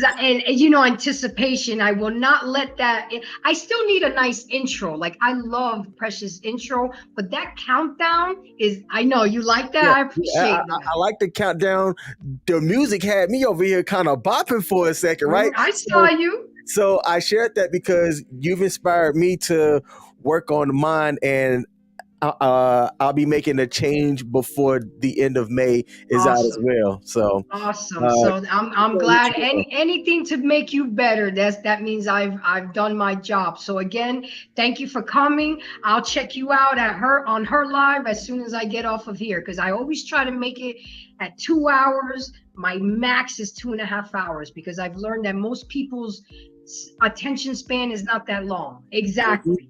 anticipation. I will not let that. I still need a nice intro. Like, I love Precious intro, but that countdown is. I know you like that. Yeah, I appreciate that. I like the countdown. The music had me over here kind of bopping for a second, right? I saw you. So I shared that because you've inspired me to work on mine, and I'll be making a change before the end of May is out as Awesome. well. So Awesome. So I'm glad. Anything to make you better. That means I've done my job. So again, thank you for coming. I'll check you out on her live as soon as I get off of here, because I always try to make it at 2 hours. My max is 2.5 hours, because I've learned that most people's attention span is not that long. Exactly.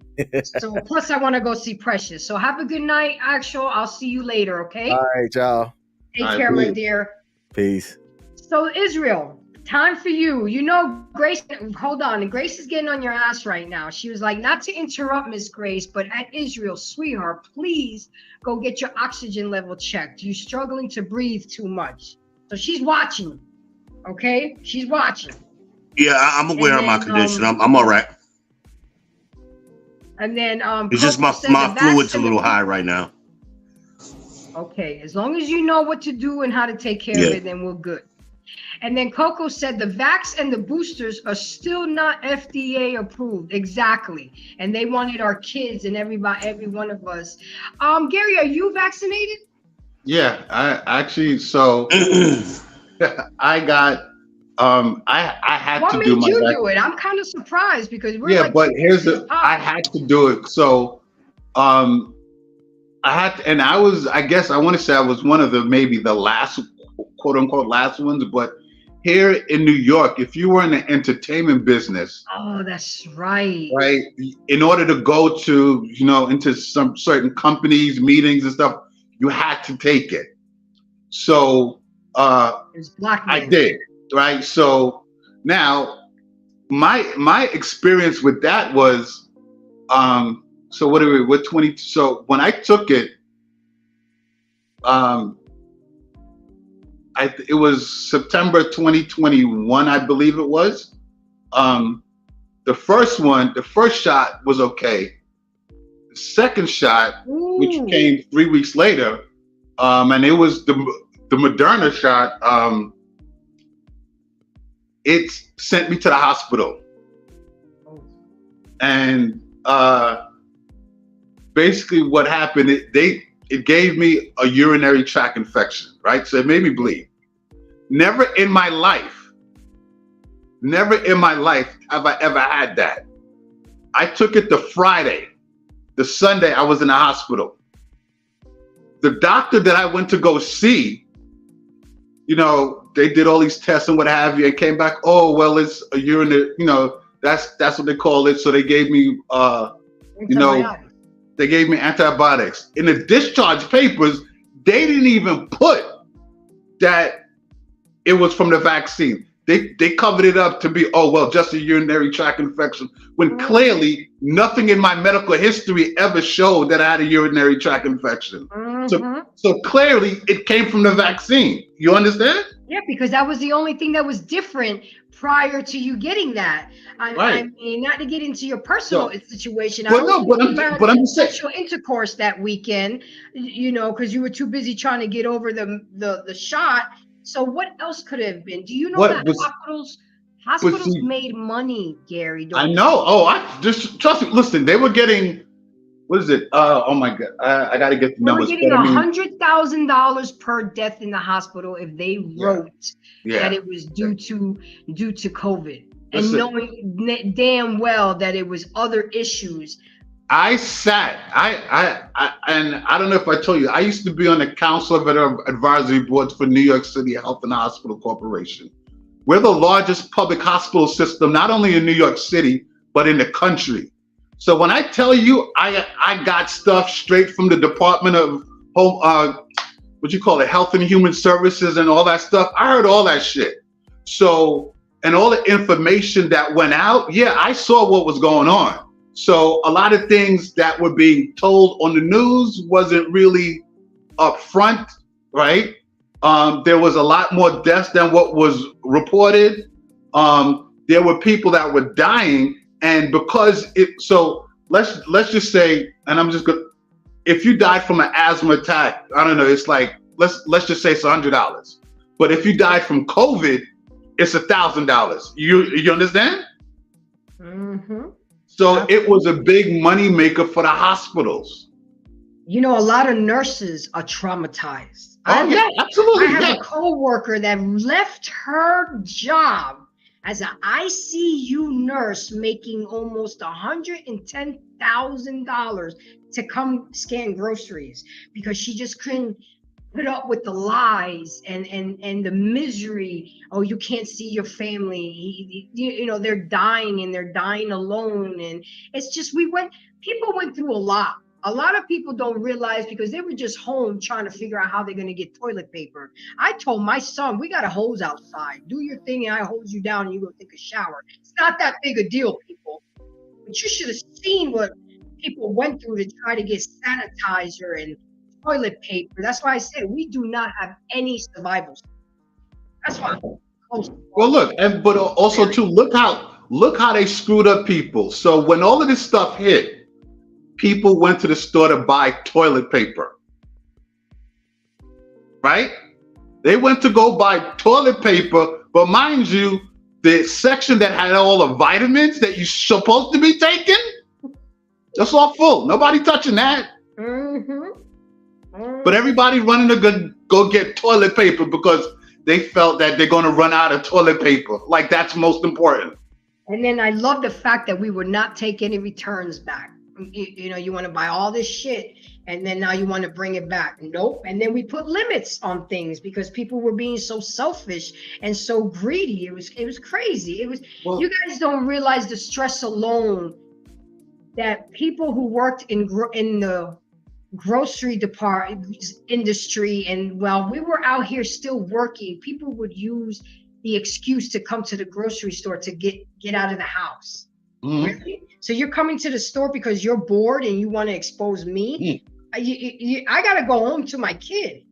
So plus I want to go see Precious. So have a good night, Actual. I'll see you later. Okay. all right, y'all. Take care, my dear. Peace. So Israel, time for you. You know, Grace, hold on. Grace is getting on your ass right now. She was like, not to interrupt Miss Grace, but at Israel, sweetheart, please go get your oxygen level checked. You're struggling to breathe too much. So she's watching. Okay? She's watching. Yeah, I'm aware of my condition. I'm all right. And then it's just my fluid's a little high right now. Okay, as long as you know what to do and how to take care of it, then we're good. And then Coco said the vax and the boosters are still not FDA approved. Exactly. And they wanted our kids and every one of us. Gary, are you vaccinated? Yeah, I actually, so I got I had what to made do my you vaccine. do it? I'm kind of surprised, because we're Yeah, like, but here's the I had to do it. So I had to, and I guess I want to say I was one of maybe the last, quote unquote, last ones. But here in New York, if you were in the entertainment business, oh, that's right, in order to go to, into some certain companies, meetings and stuff, you had to take it. So I did, right? So now my experience with that was, so what are we, what 20, so when I took it, it was September 2021, I believe it was. The first shot was okay. The second shot, which came 3 weeks later, and it was the Moderna shot, it sent me to the hospital. And basically what happened, it gave me a urinary tract infection, right? So it made me bleed. Never in my life have I ever had that. I took it the Friday. The Sunday I was in the hospital. The doctor that I went to go see, they did all these tests and what have you, and came back, oh, well, it's a urinary, that's what they call it. So they gave me, they gave me antibiotics. In the discharge papers, they didn't even put that it was from the vaccine. They covered it up to be, oh, well, just a urinary tract infection, when clearly nothing in my medical history ever showed that I had a urinary tract infection. So clearly it came from the vaccine. You understand? Yeah, because that was the only thing that was different prior to you getting that. I mean, not to get into your personal situation. But I'm saying sexual intercourse that weekend, because you were too busy trying to get over the shot. So what else could it have been? Do you know that hospitals made money, Gary? I know. Oh, I just trust me. Listen, they were getting, what is it? Oh my God, I got to get the numbers. They were getting $100,000 per death in the hospital if they wrote that it was due to COVID, and knowing damn well that it was other issues. I sat, and I don't know if I told you, I used to be on the Council of Advisory Boards for New York City Health and Hospital Corporation. We're the largest public hospital system, not only in New York City, but in the country. So when I tell you, I got stuff straight from the Department of Home, Health and Human Services and all that stuff. I heard all that shit. So, and all the information that went out, I saw what was going on. So a lot of things that were being told on the news wasn't really upfront, right? There was a lot more deaths than what was reported. There were people that were dying, and because so let's just say, and I'm just gonna, if you died from an asthma attack, I don't know, it's like let's just say it's $100. But if you died from COVID, it's $1,000. You understand? Mm-hmm. So it was a big money maker for the hospitals. You know, a lot of nurses are traumatized. Oh yeah, absolutely. I have Yeah. a coworker that left her job as an ICU nurse, making almost $110,000 to come scan groceries because she just couldn't put up with the lies and the misery. Oh, you can't see your family. You know, they're dying and they're dying alone. And it's just, people went through a lot. A lot of people don't realize because they were just home trying to figure out how they're going to get toilet paper. I told my son, we got a hose outside. Do your thing and I hose you down and you go take a shower. It's not that big a deal, people. But you should have seen what people went through to try to get sanitizer and toilet paper. That's why I said we do not have any survival. That's why. Well, look, but also too, look how they screwed up people. So when all of this stuff hit, people went to the store to buy toilet paper, right? They went to go buy toilet paper, but mind you, the section that had all the vitamins that you're supposed to be taking, that's all full. Nobody touching that. But everybody running to go get toilet paper because they felt that they're going to run out of toilet paper. Like that's most important. And then I love the fact that we would not take any returns back. You know, you want to buy all this shit and then now you want to bring it back. Nope. And then we put limits on things because people were being so selfish and so greedy. It was crazy. You guys don't realize the stress alone that people who worked in the grocery department industry, and while we were out here still working, people would use the excuse to come to the grocery store to get out of the house. Really? So you're coming to the store because you're bored and you want to expose me? I gotta go home to my kid.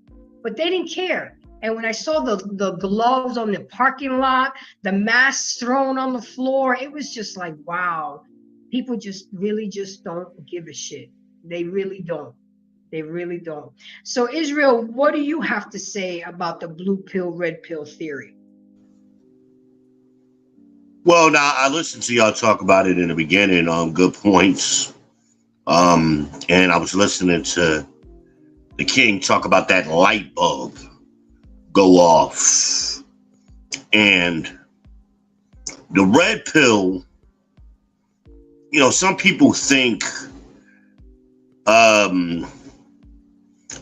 But they didn't care. And when I saw the gloves on the parking lot, the masks thrown on the floor, it was just like, wow, people just really just don't give a shit. They really don't. They really don't. So Israel, what do you have to say about the blue pill, red pill theory? Well, now I listened to y'all talk about it in the beginning. Good points. And I was listening to the King talk about that light bulb go off, and the red pill. You know, some people think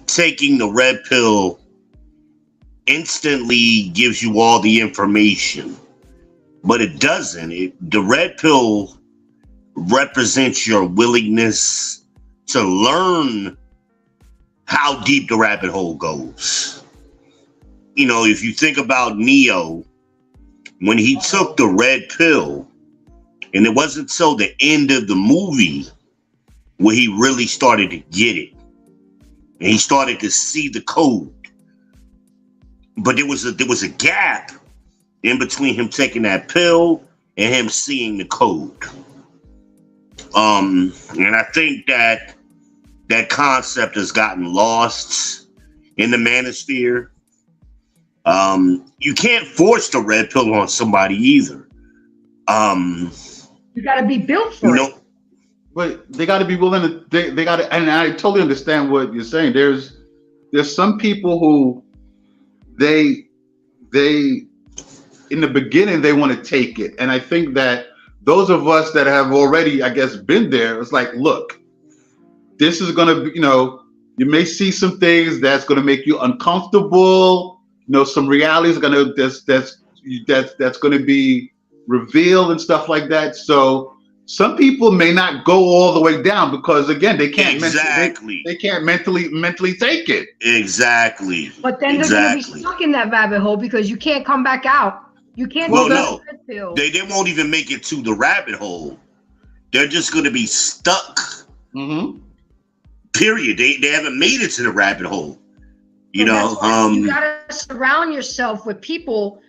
taking the red pill instantly gives you all the information, but it doesn't. The red pill represents your willingness to learn how deep the rabbit hole goes. You know, if you think about Neo, when he took the red pill, and it wasn't until the end of the movie where he really started to get it. And he started to see the code. But there was a gap in between him taking that pill and him seeing the code. And I think that concept has gotten lost in the manosphere. You can't force the red pill on somebody either. You got to be built for it. But they got to be willing to. They got to, and I totally understand what you're saying. There's some people who they in the beginning they want to take it, and I think that those of us that have already, I guess, been there, it's like, look, this is gonna be, you know, you may see some things that's gonna make you uncomfortable. You know, some realities gonna that's gonna be revealed and stuff like that. So some people may not go all the way down because again they can't they can't mentally take it. Exactly. But then they're gonna be stuck in that rabbit hole because you can't come back out. You can't do no. They won't even make it to the rabbit hole. They're just gonna be stuck. Mm-hmm. Period. They haven't made it to the rabbit hole. You know, you gotta surround yourself with people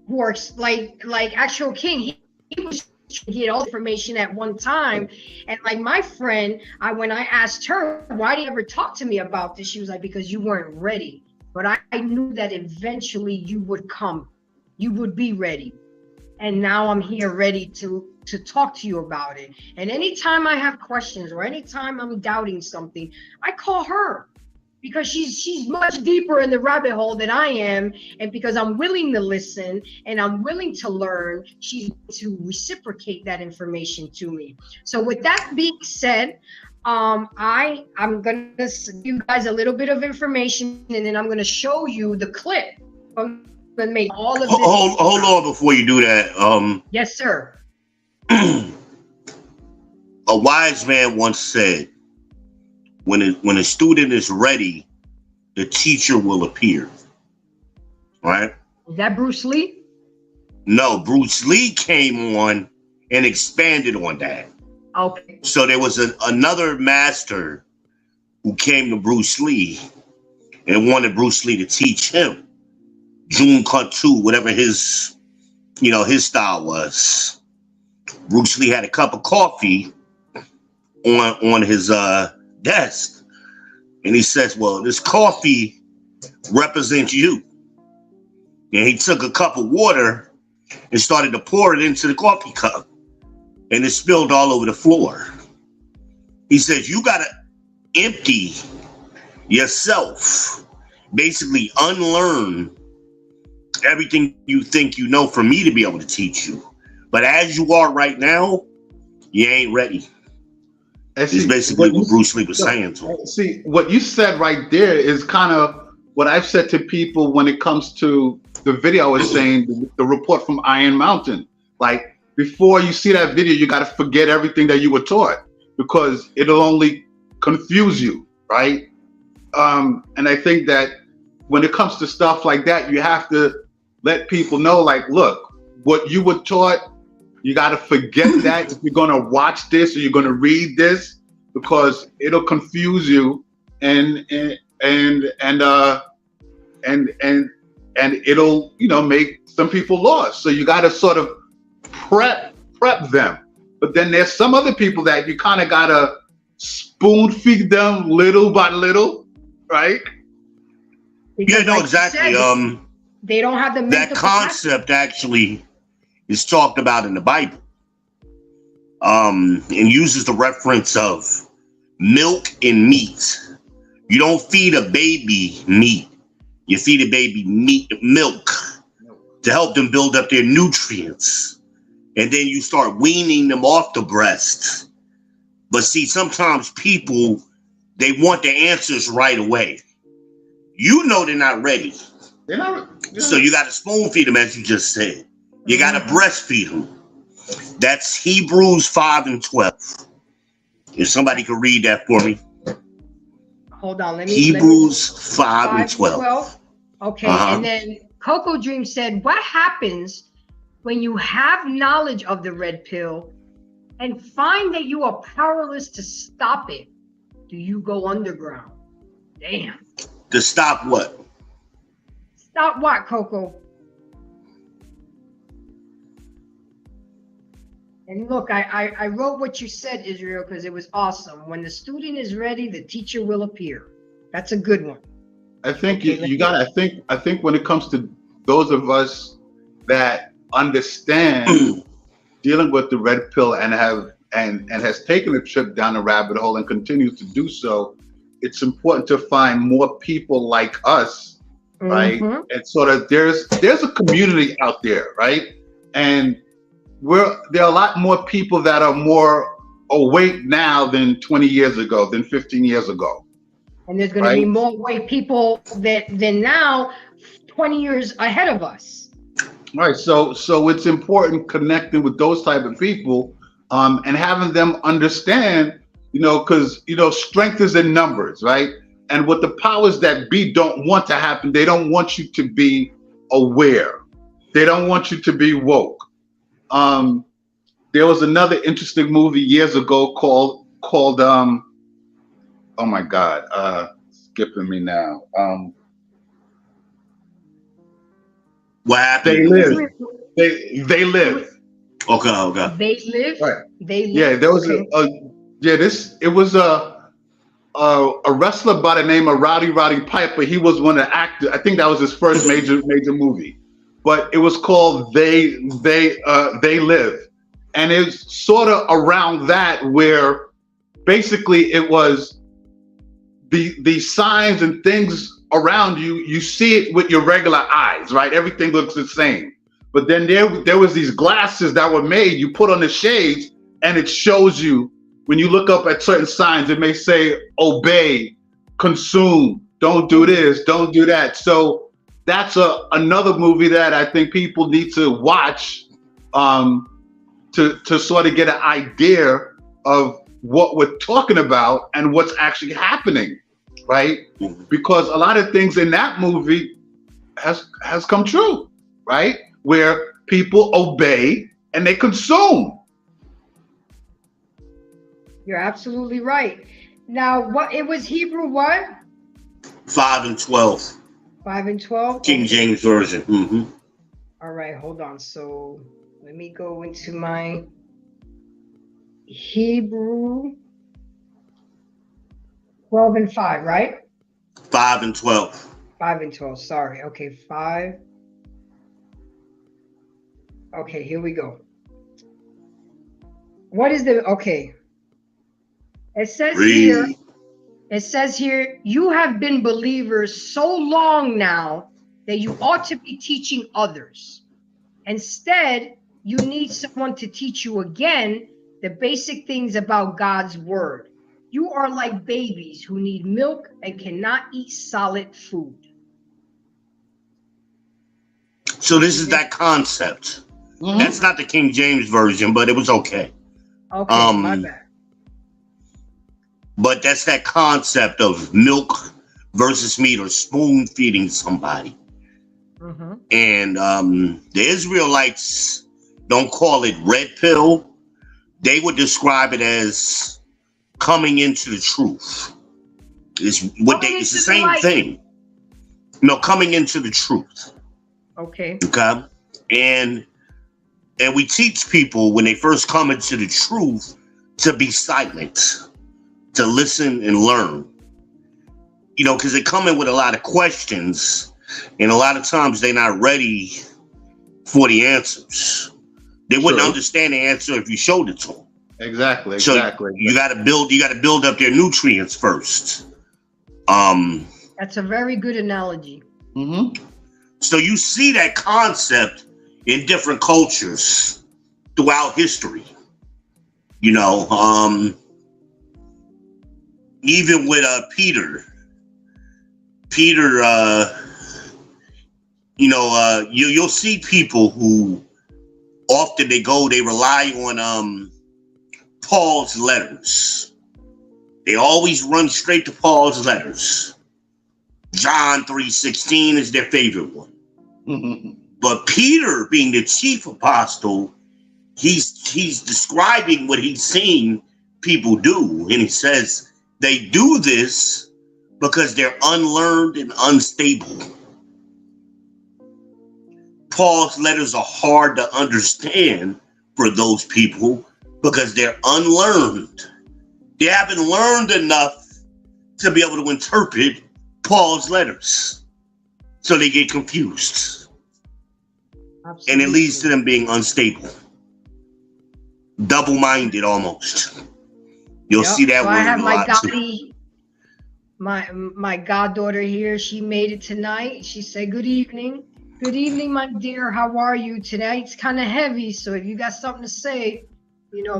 who are like Actual King. He was trying to get all the information at one time, and like my friend, when I asked her, why do you ever talk to me about this? She was like, because you weren't ready. But I knew that eventually you would come, you would be ready, and now I'm here ready to talk to you about it. And anytime I have questions or anytime I'm doubting something, I call her, because she's much deeper in the rabbit hole than I am, and because I'm willing to listen and I'm willing to learn, she's to reciprocate that information to me. So with that being said, I'm gonna give you guys a little bit of information, and then I'm gonna show you the clip from when made all of this. Hold on before you do that. Yes, sir. A wise man once said, when a student is ready, the teacher will appear. Right? Is that Bruce Lee? No, Bruce Lee came on and expanded on that. Okay. So there was another master who came to Bruce Lee and wanted Bruce Lee to teach him Jun Kuntu, whatever his style was. Bruce Lee had a cup of coffee on his desk, and he says, well, this coffee represents you. And he took a cup of water and started to pour it into the coffee cup, and it spilled all over the floor. He says, you got to empty yourself, basically unlearn everything you think you know for me to be able to teach you. But as you are right now, you ain't ready. It's basically what Bruce Lee was saying to him. See, what you said right there is kind of what I've said to people when it comes to the video I was saying, the report from Iron Mountain. Like, before you see that video, you got to forget everything that you were taught, because it'll only confuse you, right? And I think that when it comes to stuff like that, you have to let people know, like, look, what you were taught, you got to forget that if you're going to watch this or you're going to read this, because it'll confuse you and it'll, make some people lost. So you got to sort of prep them. But then there's some other people that you kind of got to spoon feed them little by little, right? Because yeah, no, exactly. Said, they don't have the that concept capacity. Actually is talked about in the Bible, and uses the reference of milk and meat. You don't feed a baby meat; you feed a baby milk to help them build up their nutrients, and then you start weaning them off the breast. But see, sometimes people, they want the answers right away. You know they're not ready. They're not. Yeah. So you got to spoon feed them, as you just said. You got to breastfeed them. That's Hebrews 5:12. If somebody could read that for me. Hold on, let me. Hebrews 5:12. Okay, and then Coco Dream said, what happens when you have knowledge of the red pill and find that you are powerless to stop it? Do you go underground? Damn. To stop what? Stop what, Coco? And look, I wrote what you said, Israel, because it was awesome. When the student is ready, the teacher will appear. That's a good one. I think I think when it comes to those of us that understand dealing with the red pill and has taken a trip down the rabbit hole and continues to do so, it's important to find more people like us, right? Mm-hmm. And sort of there's a community out there, right? And there are a lot more people that are more awake now than 20 years ago, than 15 years ago. And there's going to be more awake people than now, 20 years ahead of us. Right. So it's important connecting with those type of people, and having them understand, because strength is in numbers, right? And what the powers that be don't want to happen, they don't want you to be aware. They don't want you to be woke. There was another interesting movie years ago called oh my God, skipping me now. What happened? They live. They live. Okay. They live. Right. They live. Yeah, there was it was a wrestler by the name of Rowdy Piper. He was one of the actors. I think that was his first major movie. but it was called They Live. And it's sort of around that where basically it was the signs and things around you, you see it with your regular eyes, right? Everything looks the same. But then there was these glasses that were made, you put on the shades, and it shows you, when you look up at certain signs, it may say, obey, consume, don't do this, don't do that. So that's another movie that I think people need to watch to sort of get an idea of what we're talking about and what's actually happening, right? Because a lot of things in that movie has come true, right? Where people obey and they consume. You're absolutely right. Now, what it was Hebrew what? 5 and 12. 5 and 12? King James Version. Mm-hmm. All right, hold on. So let me go into my Hebrew. 12 and 5, right? 5 and 12. 5 and 12. Sorry. Okay, 5. Okay, here we go. What is the okay? It says here. It says here, you have been believers so long now that you ought to be teaching others. Instead, you need someone to teach you again the basic things about God's word. You are like babies who need milk and cannot eat solid food. So this is that concept. Mm-hmm. That's not the King James Version, but it was okay. Okay, my bad. But that's that concept of milk versus meat, or spoon feeding somebody. Mm-hmm. And the Israelites don't call it red pill. They would describe it as coming into the truth. It's the same thing. No, coming into the truth. Okay. Okay. And we teach people when they first come into the truth to be silent, to listen and learn. You know, because they come in with a lot of questions, and a lot of times they're not ready for the answers. They wouldn't understand the answer if you showed it to them. Exactly. So you got to build up their nutrients first. That's a very good analogy. Mm-hmm. So you see that concept in different cultures throughout history. You know, even with Peter, you'll see people who often they rely on Paul's letters. They always run straight to Paul's letters. John 3:16 is their favorite one. Mm-hmm. But Peter, being the chief apostle, he's describing what he's seen people do. And he says they do this because they're unlearned and unstable. Paul's letters are hard to understand for those people because they're unlearned. They haven't learned enough to be able to interpret Paul's letters. So they get confused. Absolutely. And it leads to them being unstable. Double-minded almost. You'll see that word I have a my lot Dottie, my goddaughter here. She made it tonight. She said, good evening. Good evening, my dear. How are you? Tonight's kind of heavy, so if you got something to say,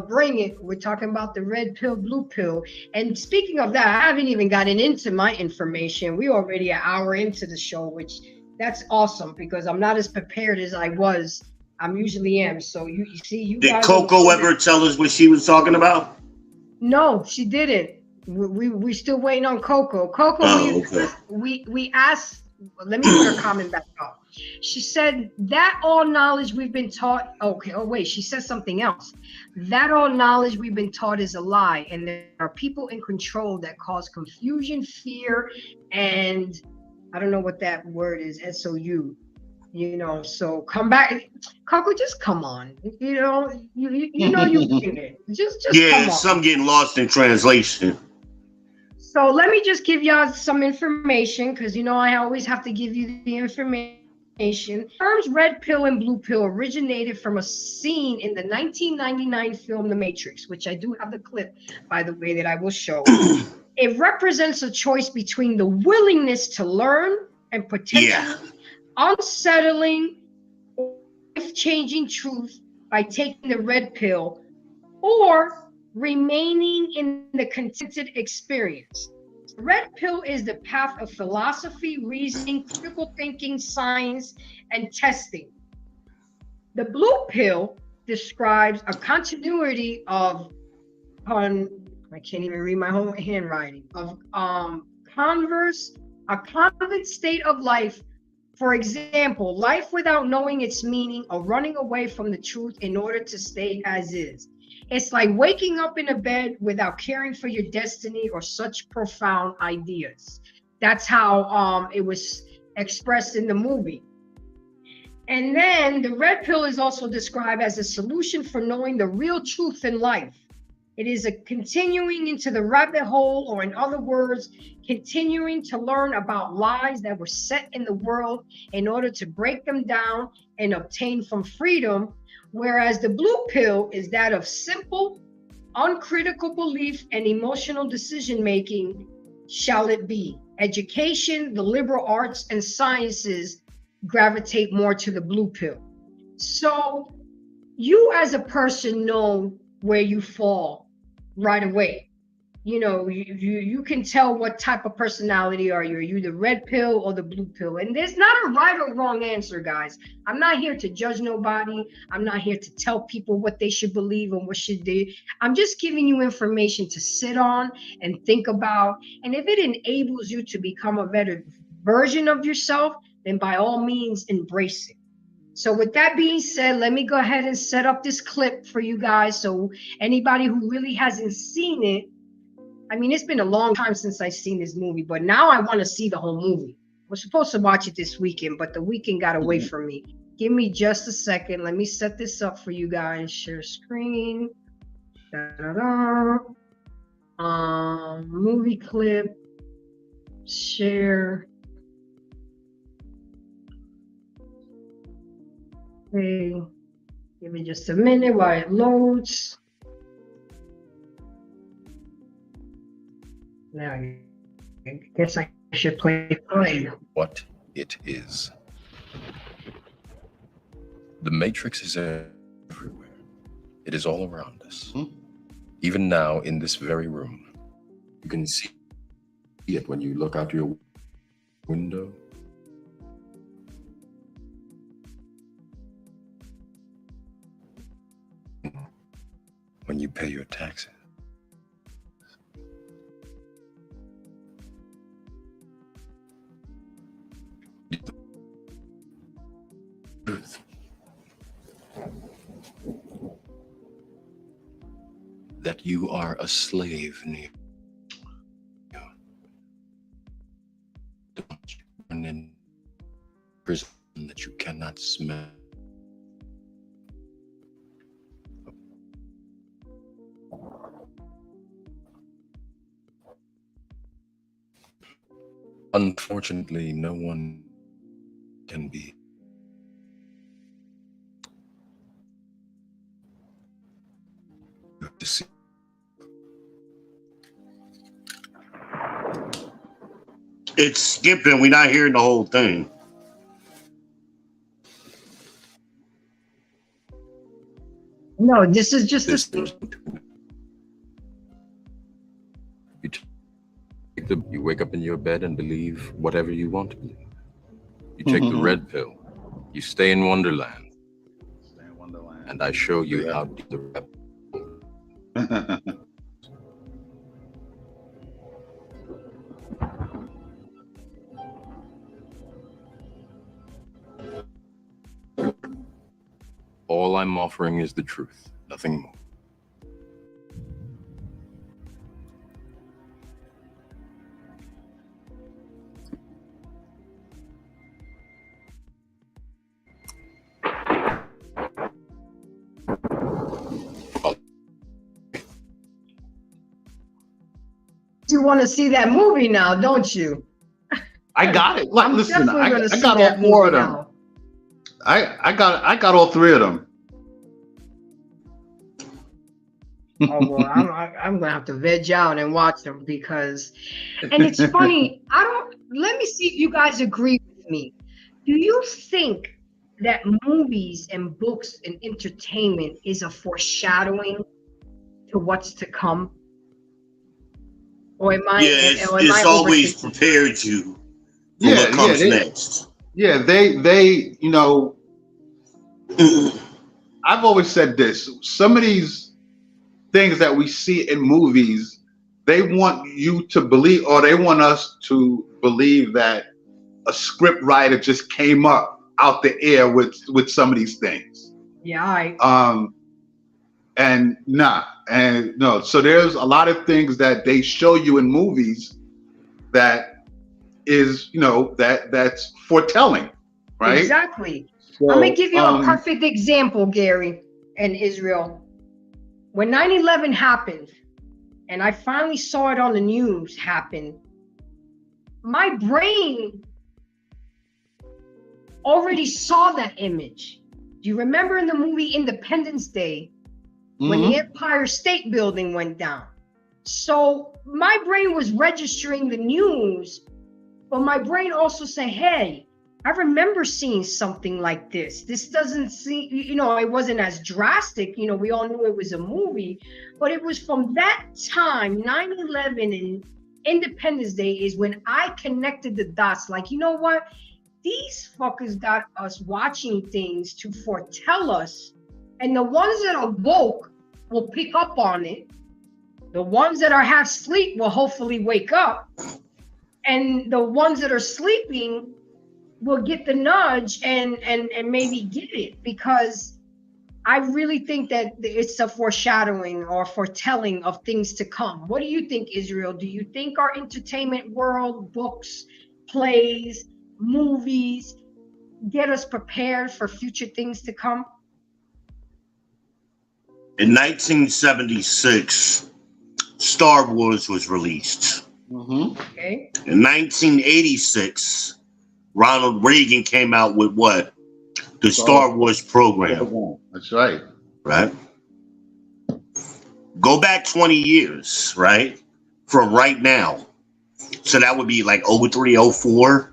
bring it. We're talking about the red pill, blue pill. And speaking of that, I haven't even gotten into my information. We're already an hour into the show, which that's awesome because I'm not as prepared as I was. I'm usually am. So you see, you Did Coco ever tell us what she was talking about? No, she didn't. We still waiting on Coco. Coco, we asked. Let me put her comment back up. She said that all knowledge we've been taught. Okay. Oh wait, she said something else. That all knowledge we've been taught is a lie, and there are people in control that cause confusion, fear, and I don't know what that word is. SOU. So come back, Coco. Just come on. You know you bring it. Just come on. Some getting lost in translation. So let me just give y'all some information because I always have to give you the information. Terms red pill and blue pill originated from a scene in the 1999 film The Matrix, which I do have the clip, by the way, that I will show. It represents a choice between the willingness to learn and potentially unsettling, life-changing truth by taking the red pill, or remaining in the contented experience. The red pill is the path of philosophy, reasoning, critical thinking, science, and testing. The blue pill describes a continuity of, I can't even read my own handwriting, of a convent state of life. For example, life without knowing its meaning or running away from the truth in order to stay as is. It's like waking up in a bed without caring for your destiny or such profound ideas. That's how it was expressed in the movie. And then the red pill is also described as a solution for knowing the real truth in life. It is a continuing into the rabbit hole, or in other words, continuing to learn about lies that were set in the world in order to break them down and obtain from freedom. Whereas the blue pill is that of simple, uncritical belief and emotional decision-making. Shall it be? Education, the liberal arts, and sciences gravitate more to the blue pill. So you as a person know where you fall right away. You know, you can tell what type of personality are you. Are you the red pill or the blue pill? And there's not a right or wrong answer, guys. I'm not here to judge nobody. I'm not here to tell people what they should believe and what should they. I'm just giving you information to sit on and think about. And if it enables you to become a better version of yourself, then by all means, embrace it. So with that being said, let me go ahead and set up this clip for you guys. So anybody who really hasn't seen it, I mean, it's been a long time since I've seen this movie, but now I want to see the whole movie. We're supposed to watch it this weekend, but the weekend got away from me. Give me just a second. Let me set this up for you guys. Share screen. Movie clip. Share. Okay. Give me just a minute while it loads. Now, I guess I should play. What it is. The Matrix is everywhere. It is all around us. Even now, in this very room. You can see it when you look out your window. When you pay your taxes. Truth. That you are a slave, Neo. And in prison that you cannot smell. Unfortunately, no one can be. You have to see. It's skipping. We're not hearing the whole thing. No, this is just a. You wake up in your bed and believe whatever you want to believe. You take the red pill. You stay in Wonderland. And I show you how deep the red All I'm offering is the truth, nothing more. You want to see that movie now, don't you? I got it. I'm Listen, definitely I gonna see got all that four of movie them. now. I got all three of them. Oh well, I'm gonna have to veg out and watch them because, and it's funny. I don't. Let me see if you guys agree with me. Do you think that movies and books and entertainment is a foreshadowing to what's to come? Or am I? Yeah, Or am I it's always overthinking? prepared you for Yeah, what comes yeah, next. yeah. They, you know, I've always said this. Some of these things that we see in movies, they want you to believe, or they want us to believe that a script writer just came up out the air with some of these things. Yeah, And nah, and no. So there's a lot of things that they show you in movies that is, you know, that's foretelling, right? exactly. So, I'm gonna give you a perfect example, Gary and Israel. When 9/11 happened, and I finally saw it on the news happen, my brain already saw that image. Do you remember in the movie Independence Day when the Empire State Building went down? So my brain was registering the news, but my brain also said, hey, I remember seeing something like this. This doesn't seem, you know, it wasn't as drastic. You know, we all knew it was a movie, but it was from that time, 9/11 and Independence Day is when I connected the dots. Like, you know what? These fuckers got us watching things to foretell us. And the ones that are woke will pick up on it. The ones that are half asleep will hopefully wake up. And the ones that are sleeping will get the nudge and maybe get it, because I really think that it's a foreshadowing or foretelling of things to come. What do you think, Israel? Do you think our entertainment world, books, plays, movies get us prepared for future things to come? In 1976, Star Wars was released. Okay. In 1986, Ronald Reagan came out with what? The Star Wars program. That's right. Right? Go back 20 years, right? From right now. So that would be like 03, 04.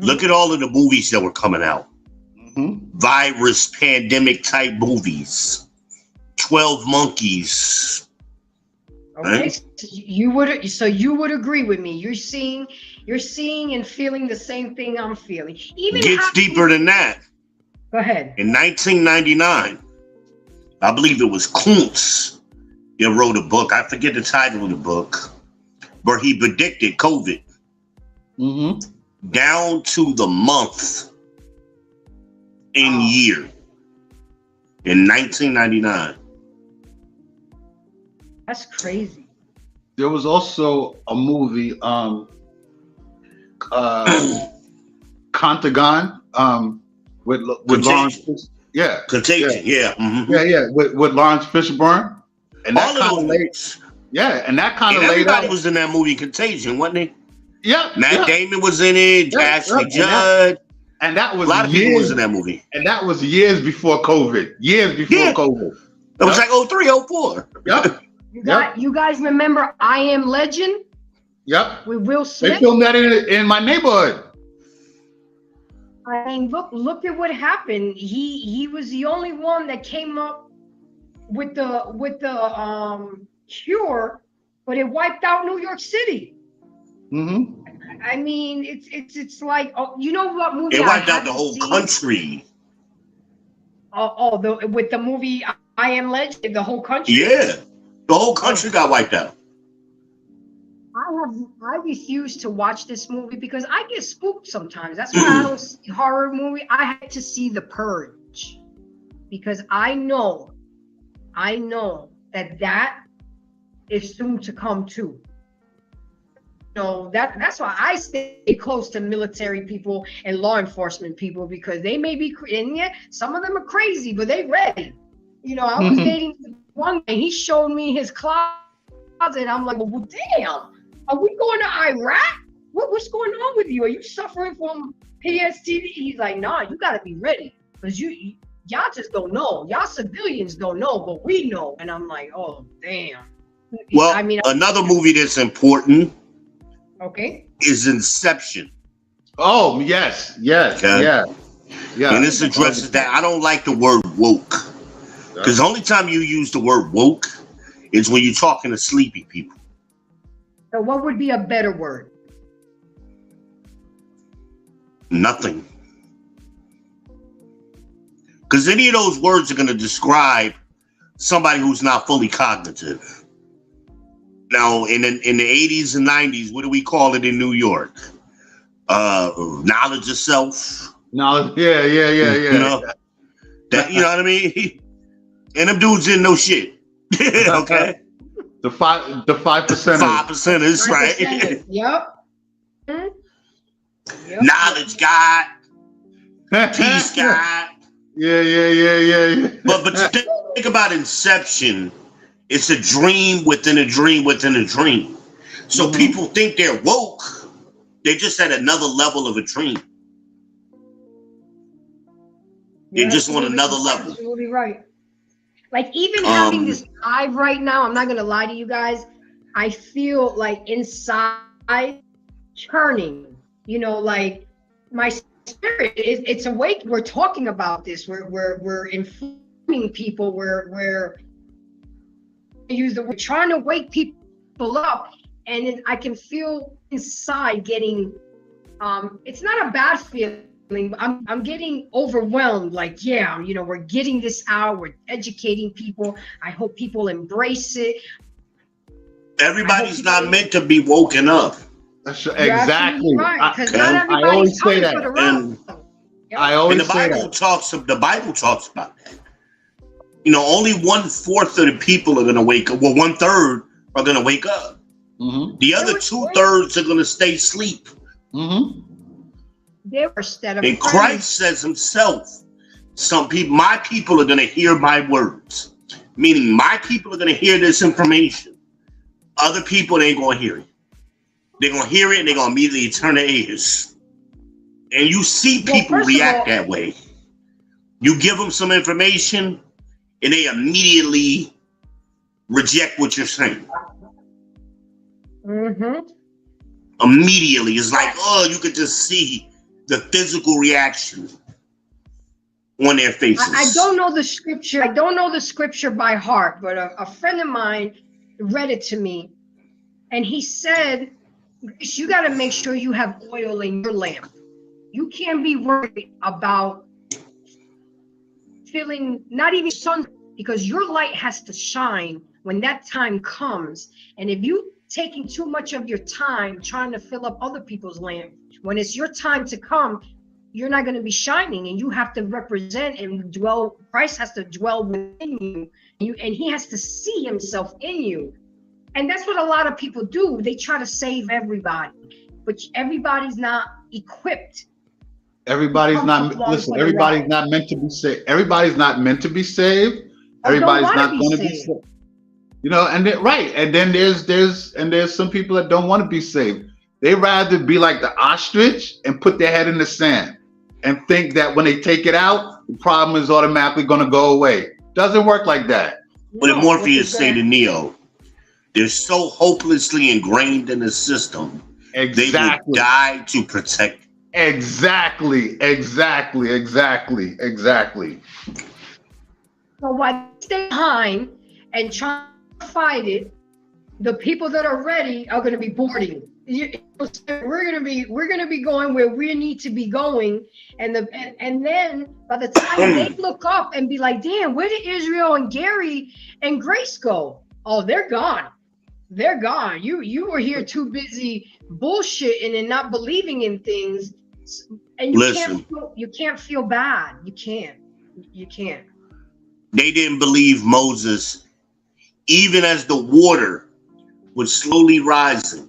Look at all of the movies that were coming out. Virus, pandemic type movies. 12 Monkeys. Okay, Right? so you would agree with me. You're seeing and feeling the same thing I'm feeling. Even Gets deeper than that. Go ahead. In 1999, I believe it was Kuntz. He wrote a book. I forget the title of the book, where he predicted COVID down to the month and year in 1999. That's crazy. There was also a movie, Contagon, with Lawrence. Yeah, Contagion. Yeah. With Lawrence Fishburne, and that All of kind those of laid. movies. Yeah, and that kind of And laid everybody out. was in that movie Contagion, wasn't he? Yeah, Matt Damon was in it. Yeah, Ashley yeah. Judd. And that was A lot of people was in that movie. And that was years before COVID. COVID. It was like 03, 04. Yep. You guys remember I Am Legend? Yep. With Will They Smith? filmed that in my neighborhood. I mean, look at what happened. He was the only one that came up with the cure, but it wiped out New York City. I mean, it's like, you know what movie? It wiped out the whole country. With the movie I Am Legend, the whole country. Yeah, the whole country got wiped out. I refuse to watch this movie because I get spooked sometimes. That's why I don't see horror movie. I had to see The Purge because I know that is soon to come too. So that's why I stay close to military people and law enforcement people, because they may be, and yeah, some of them are crazy, but they ready. You know, I was dating one guy, he showed me his closet. I'm like, well, damn, are we going to Iraq? What's going on with you? Are you suffering from PTSD? He's like, nah, you got to be ready. because y'all just don't know. Y'all civilians don't know, but we know. And I'm like, oh damn. Well, I mean, another movie that's important okay. is Inception. Oh, yes, Okay. yeah. And this addresses that. I don't like the word woke. Because the only time you use the word woke is when you're talking to sleepy people. So what would be a better word? Nothing. Because any of those words are going to describe somebody who's not fully cognitive. Now, in the 80s and 90s, what do we call it in New York? Knowledge of self. No, yeah. You know, that, you know what I mean? And them dudes didn't know shit. Okay. The 5%. 5%ers, right? 5%. Yep. Yep. Knowledge God, peace God. Yeah. But you think about Inception, it's a dream within a dream within a dream. So people think they're woke. They're just at another level of a dream. They're just on another level. Absolutely right. Like even having this live right now, I'm not gonna lie to you guys. I feel like inside churning. You know, like my spirit it's awake. We're talking about this. We're informing people. We're trying to wake people up, and then I can feel inside getting. It's not a bad feeling. I'm getting overwhelmed. Like, yeah, you know, we're getting this out. We're educating people. I hope people embrace it. Everybody's not meant to be woken up. Exactly. Right, because not I everybody's always say that. I always And the Bible talks about that. You know, only 1/4 of the people are going to wake up. Well, 1/3 are going to wake up. The other 2/3 are going to stay asleep. And Christ says himself, my people are going to hear my words. Meaning my people are going to hear this information. Other people ain't going to hear it. They're going to hear it and they're going to immediately turn their ears. And you see people react that way. You give them some information and they immediately reject what you're saying. Immediately. It's like, oh, you could just see the physical reaction on their faces. I don't know the scripture. I don't know the scripture by heart, but a friend of mine read it to me. And he said, you got to make sure you have oil in your lamp. You can't be worried about feeling not even sun, because your light has to shine when that time comes. And if you taking too much of your time trying to fill up other people's lamp, when it's your time to come, you're not going to be shining, and you have to represent and dwell. Christ has to dwell within you, and he has to see himself in you. And that's what a lot of people do. They try to save everybody, but everybody's not equipped. Everybody's not meant to be saved. Everybody's not meant to be saved. Everybody's not going to be saved. You know, and then there's some people that don't want to be saved. They rather be like the ostrich and put their head in the sand and think that when they take it out, the problem is automatically going to go away. Doesn't work like that. But Morpheus say to Neo, they're so hopelessly ingrained in the system. Exactly. They will die to protect. Exactly. So while they stay behind and try to fight it, the people that are ready are going to be boarding. We're gonna be going where we need to be going, and then by the time they look up and be like, damn, where did Israel and Gary and Grace go? Oh, they're gone. They're gone. You were here too busy bullshitting and not believing in things, and you can't feel bad. You can't. They didn't believe Moses, even as the water was slowly rising.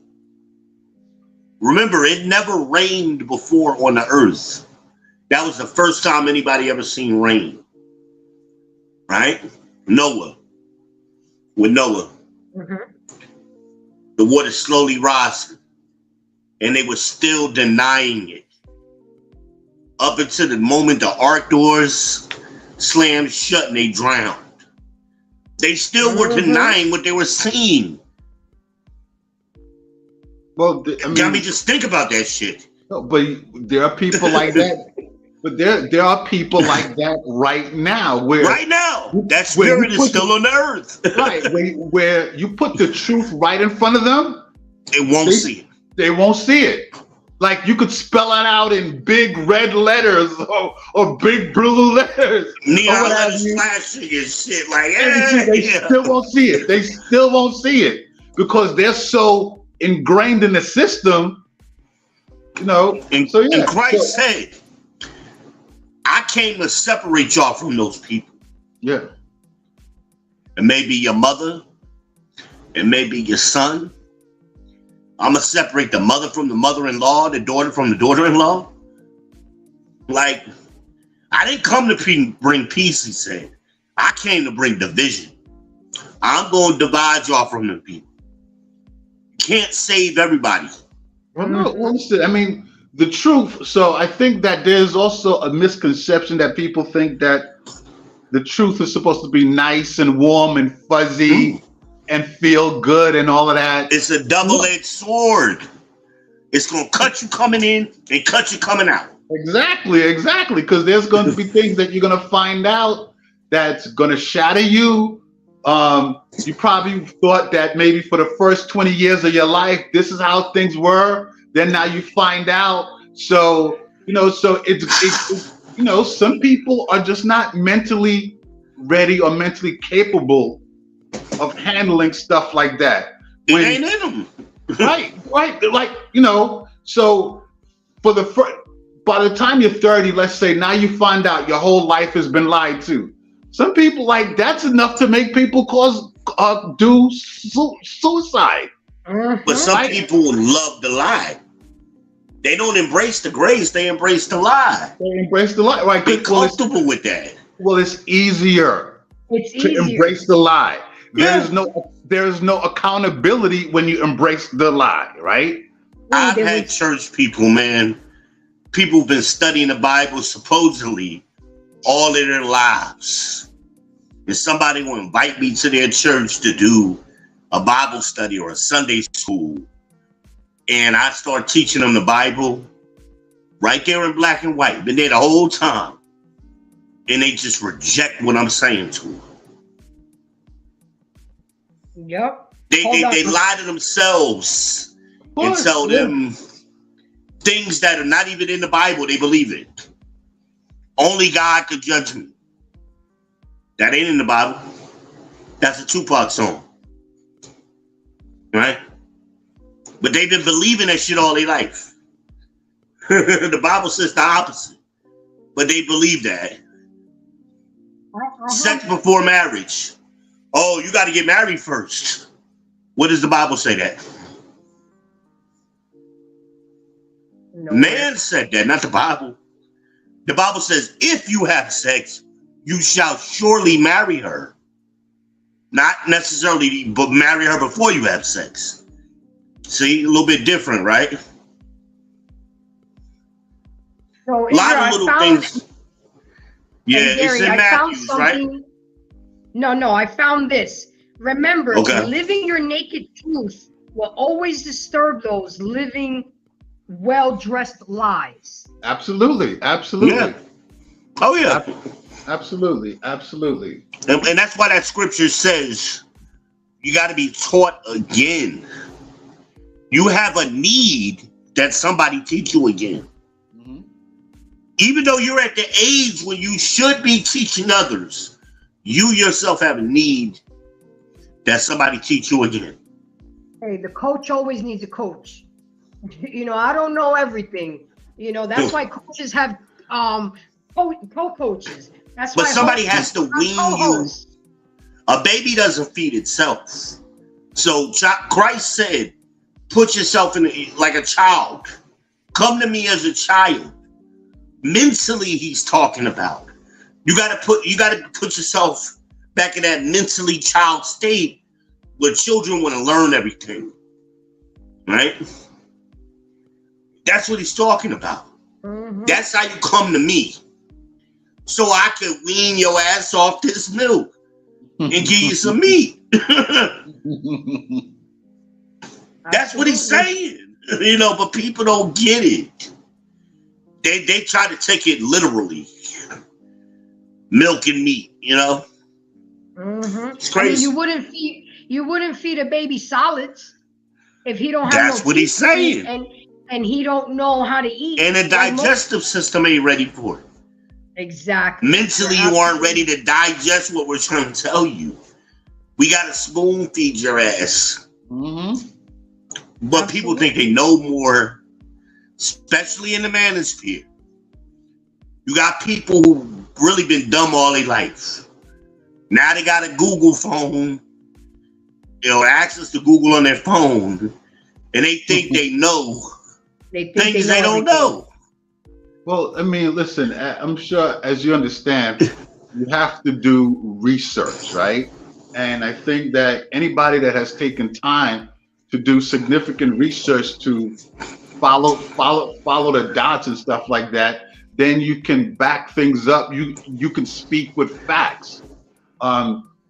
Remember, it never rained before on the earth. That was the first time anybody ever seen rain. Right? Noah. With Noah. The water slowly rising. And they were still denying it up until the moment the ark doors slammed shut and they drowned. They still were denying what they were seeing. Well, I mean, just think about that shit. no, but there are people like that. But there are people like that right now. Right now, that spirit is still on the earth. Right, where you put the truth right in front of them, They won't see it. They won't see it. Like you could spell it out in big red letters or big blue letters. Neon letters flashing and shit. Like, they still won't see it. They still won't see it because they're so ingrained in the system, you know. And Christ said, I came to separate y'all from those people. Yeah. It may be your mother. It may be your son. I'm going to separate the mother from the mother-in-law, the daughter from the daughter-in-law. Like, I didn't come to bring peace, he said. I came to bring division. I'm going to divide y'all from them people. You can't save everybody. Well, no, listen, I mean, the truth. So I think that there's also a misconception that people think that the truth is supposed to be nice and warm and fuzzy and feel good and all of that. It's a double-edged sword. It's going to cut you coming in and cut you coming out. Exactly. Because there's going to be things that you're going to find out that's going to shatter you. You probably thought that maybe for the first 20 years of your life, this is how things were. Then now you find out. So, it's some people are just not mentally ready or mentally capable of handling stuff like that. It ain't in them. Right. Like, so by the time you're 30, let's say now you find out your whole life has been lied to. Some people, like, that's enough to make people do suicide. But some people love the lie. They don't embrace the grace, they embrace the lie. They embrace the lie, right? Be comfortable with that. Well, it's easier to embrace the lie. Yeah. There's no accountability when you embrace the lie, right? I've had church people, man. People have been studying the Bible supposedly all of their lives. And somebody will invite me to their church to do a Bible study or a Sunday school. And I start teaching them the Bible right there in black and white. Been there the whole time. And they just reject what I'm saying to them. Yep. They lie to themselves and tell them things that are not even in the Bible. They believe it. Only God could judge me. That ain't in the Bible. That's a Tupac song. Right? But they've been believing that shit all their life. The Bible says the opposite. But they believe that. Sex before marriage. Oh, you got to get married first. What does the Bible say that? No. Man said that, not the Bible. The Bible says, if you have sex, you shall surely marry her. Not necessarily, but marry her before you have sex. See, a little bit different, right? So, a lot of little things. Yeah, Gary, it's in Matthew, right? No, I found this. Remember, living your naked truth will always disturb those living well-dressed lies. Absolutely. Yeah. Oh, yeah. Absolutely. And that's why that scripture says you got to be taught again. You have a need that somebody teach you again. Mm-hmm. Even though you're at the age when you should be teaching others, you yourself have a need that somebody teach you again. Hey, the coach always needs a coach. I don't know everything. That's why coaches have co-coaches. That's why somebody has to wean you. A baby doesn't feed itself. So Christ said, put yourself in like a child. Come to me as a child. Mentally, he's talking about. You gotta put yourself back in that mentally child state where children want to learn everything. Right? That's what he's talking about. Mhm. That's how you come to me. So I could wean your ass off this milk and give you some meat. That's what he's saying. You know, but people don't get it. They try to take it literally. Milk and meat, you know? Mhm. It's I mean, crazy. you wouldn't feed a baby solids if he don't have That's no what he's teeth saying. and he don't know how to eat. And the Like most- digestive system ain't ready for it. Exactly. Mentally, You're you aren't absolutely- ready to digest what we're trying to tell you. We got to spoon feed your ass. Mhm. But people think they know more, especially in the manosphere. You got people who really been dumb all their life. Now they got a Google phone, you know, access to Google on their phone, and they think they know They think things they they don't everything. know. Well, I mean, listen, I'm sure, as you understand, you have to do research, right? And I think that anybody that has taken time to do significant research to follow the dots and stuff like that, then you can back things up. You can speak with facts.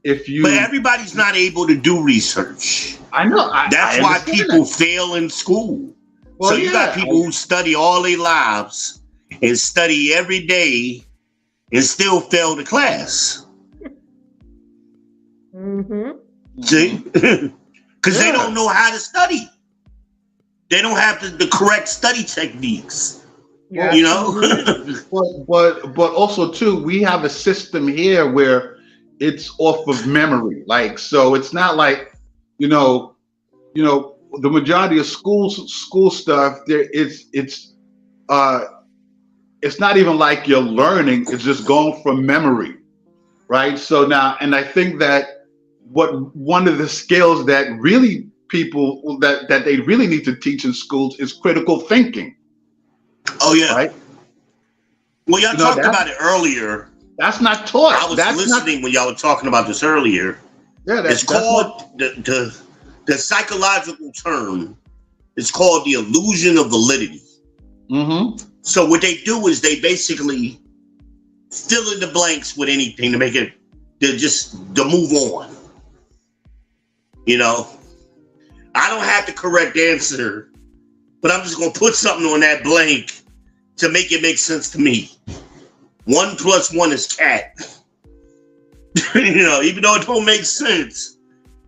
If you, But everybody's not able to do research. I know. That's I why understand people that. fail in school. Well, So you got yeah, people who study all their lives and study every day and still fail the class. Mhm. See? Because they Yeah. don't know how to study. They don't have the correct study techniques. You're You know? But also too, we have a system here where it's off of memory. Like, so it's not like, you know, the majority of school stuff there, it's not even like you're learning, it's just going from memory, right? So now, and I think that one of the skills that really people that they really need to teach in schools is critical thinking. Oh, yeah. Right? Well, y'all You know, talked about it earlier. That's not taught. I was listening when y'all were talking about this earlier. Yeah, It's called the psychological term. It's called the illusion of validity. Mm-hmm. So what they do is they basically fill in the blanks with anything to make it to move on. You know, I don't have the correct answer, but I'm just gonna put something on that blank to make it make sense to me. 1 + 1 is cat. You know, even though it don't make sense,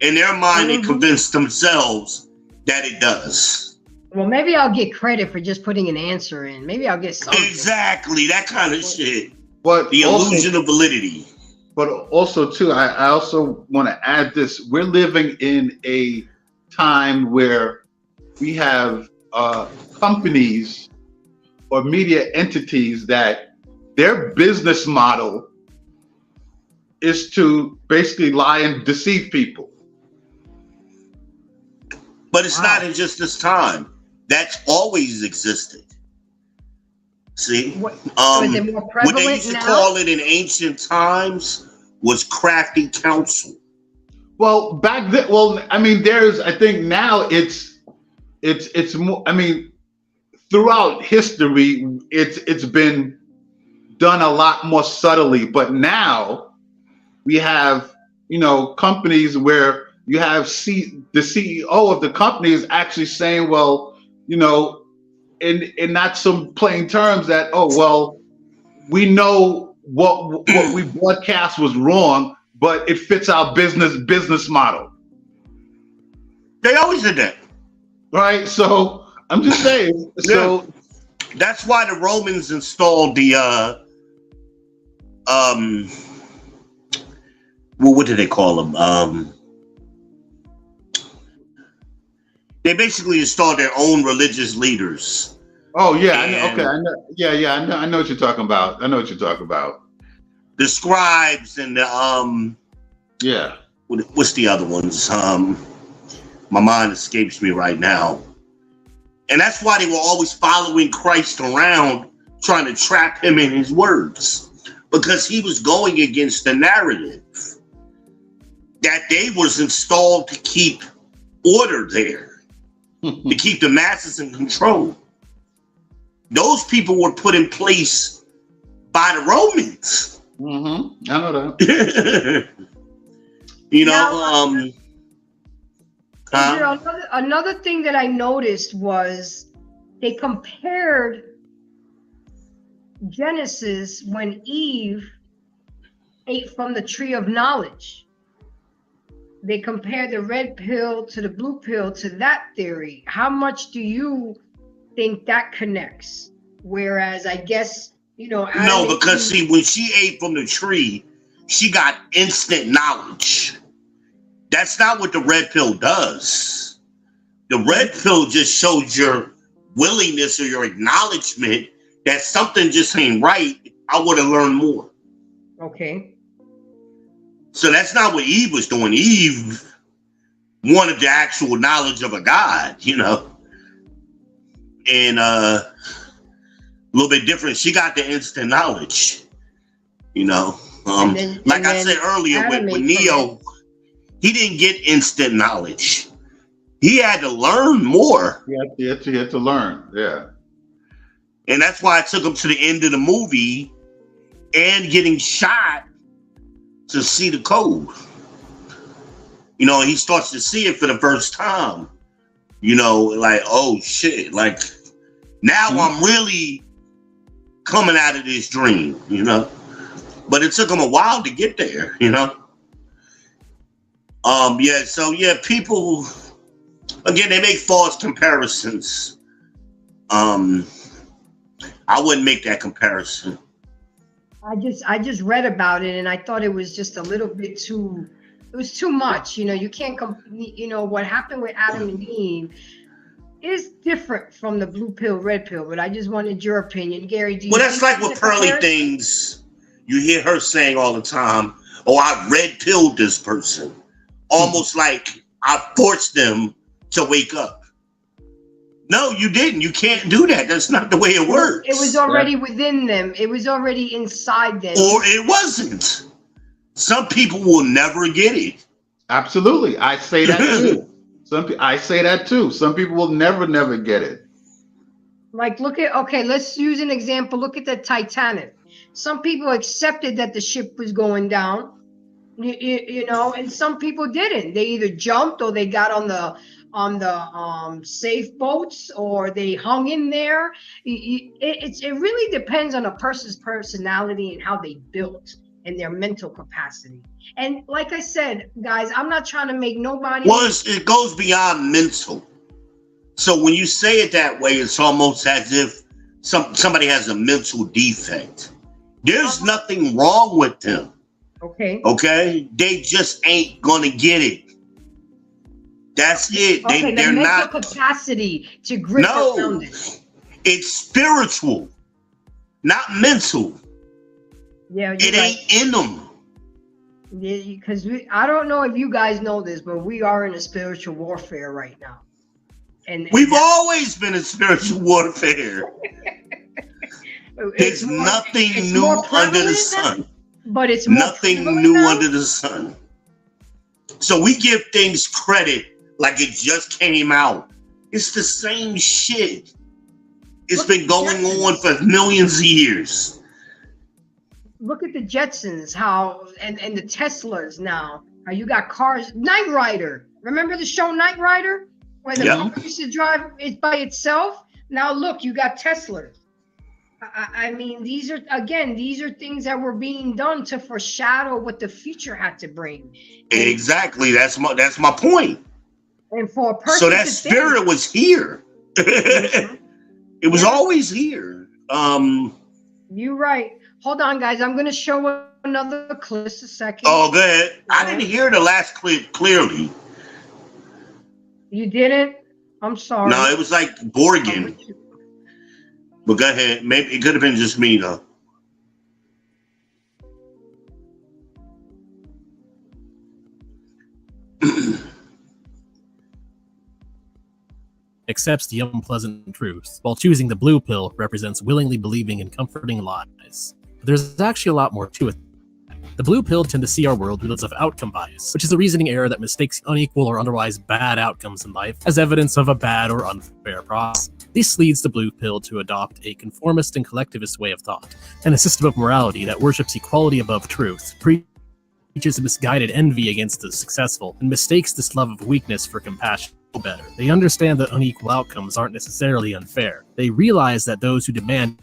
in their mind, they convince themselves that it does. Well, maybe I'll get credit for just putting an answer in. Maybe I'll get something. Exactly, that kind of shit. But The illusion of validity. But also too, I also want to add this: we're living in a time where we have companies or media entities that their business model is to basically lie and deceive people. But it's not in just this time. That's always existed. See? Is it more What they prevalent used to now? call it in ancient times was crafty counsel. Well, back then, I mean, I think now it's more. I mean, throughout history, it's been done a lot more subtly. But now we have, companies where you have the CEO of the company is actually saying, well, in not some plain terms that, oh, well, we know what we broadcast was wrong, but it fits our business model. They always did that. Right? So I'm just saying. So that's why the Romans installed the what did they call them? They basically installed their own religious leaders. Oh yeah, I know. Yeah, I know what you're talking about. The scribes and the yeah. What's the other ones? My mind escapes me right now. And that's why they were always following Christ around, trying to trap him in his words, because he was going against the narrative that they was installed to keep order there, to keep the masses in control. those people were put in place by the Romans. Mm-hmm. I know that. You Now, know, another thing that I noticed was they compared Genesis when Eve ate from the tree of knowledge. They compared the red pill to the blue pill to that theory. How much do you think that connects? Whereas I guess, you know, no, because see, when she ate from the tree, she got instant knowledge. That's not what the red pill does. The red pill just shows your willingness or your acknowledgement that something just ain't right. I would have learned more. Okay. So that's not what Eve was doing. Eve wanted the actual knowledge of a God, you know. And a little bit different. She got the instant knowledge, you know. Like I said earlier with Neo, he didn't get instant knowledge. He had to learn more. He had to learn, yeah. And that's why I took him to the end of the movie and getting shot to see the code. You know, he starts to see it for the first time. You know, like, oh shit, like now I'm really coming out of this dream, you know. But it took him a while to get there, you know. Yeah, so yeah, people again, they make false comparisons. I wouldn't make that comparison. I just read about it and I thought it was just a little bit too, it was too much. You know, you can't you know, what happened with Adam and Eve is different from the blue pill, red pill, but I just wanted your opinion. Gary, do you that's like with Pearly Things. You hear her saying all the time, oh, I red pilled this person. Almost like I forced them to wake up. No, you didn't. You can't do that. That's not the way it works. It was already within them. It was already inside them. Or it wasn't. Some people will never get it. Absolutely. I say that too. I say that too. Some people will never get it. Like, look at, okay, let's use an example. Look at the Titanic. Some people accepted that the ship was going down, you know, and some people didn't. They either jumped or they got on the safe boats or they hung in there. It really depends on a person's personality and how they built and their mental capacity. And like I said, guys, I'm not trying to make nobody. Well, it goes beyond mental. So when you say it that way, it's almost as if somebody has a mental defect. There's nothing wrong with them. Okay. Okay. They just ain't gonna get it. That's it. Okay, They're not capacity to grip around it. It's spiritual, not mental. Yeah, it ain't in them. Yeah, because I don't know if you guys know this, but we are in a spiritual warfare right now. And we've always been in spiritual warfare. There's nothing new under the sun. But it's nothing new under the sun. So we give things credit like it just came out. It's the same shit. It's been going on for millions of years. Look at the Jetsons, how and the Teslas now. How you got cars, Knight Rider. Remember the show Knight Rider? Where the car used to drive it by itself? Now look, you got Teslas. I mean, these are things that were being done to foreshadow what the future had to bring. Exactly. That's my point. And for a person, so that spirit was here. It was always here. You're right. Hold on, guys. I'm going to show another clip. Just a second. Oh, go ahead. I didn't hear the last clip clearly. You didn't? I'm sorry. No, it was like Borgen. But go ahead. Maybe it could have been just me though. Accepts the unpleasant truth, while choosing the blue pill represents willingly believing in comforting lies. But there's actually a lot more to it. The blue pill tend to see our world because of outcome bias, which is a reasoning error that mistakes unequal or otherwise bad outcomes in life as evidence of a bad or unfair process. This leads the blue pill to adopt a conformist and collectivist way of thought, and a system of morality that worships equality above truth, preaches a misguided envy against the successful, and mistakes this love of weakness for compassion. Better. They understand that unequal outcomes aren't necessarily unfair. They realize that those who demand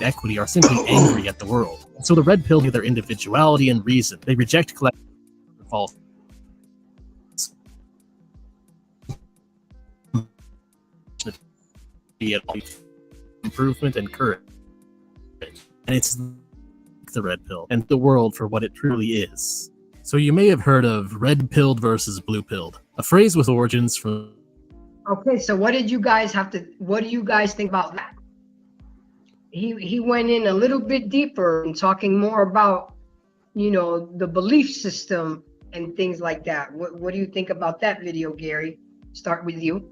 equity are simply angry at the world. And so the red pill neither their individuality and reason. They reject collective false improvement and courage. And it's the red pill and the world for what it truly is. So you may have heard of red pilled versus blue pilled, a phrase with origins from. Okay, so what do you guys think about that? He went in a little bit deeper and talking more about, the belief system and things like that. What do you think about that video, Gary? Start with you.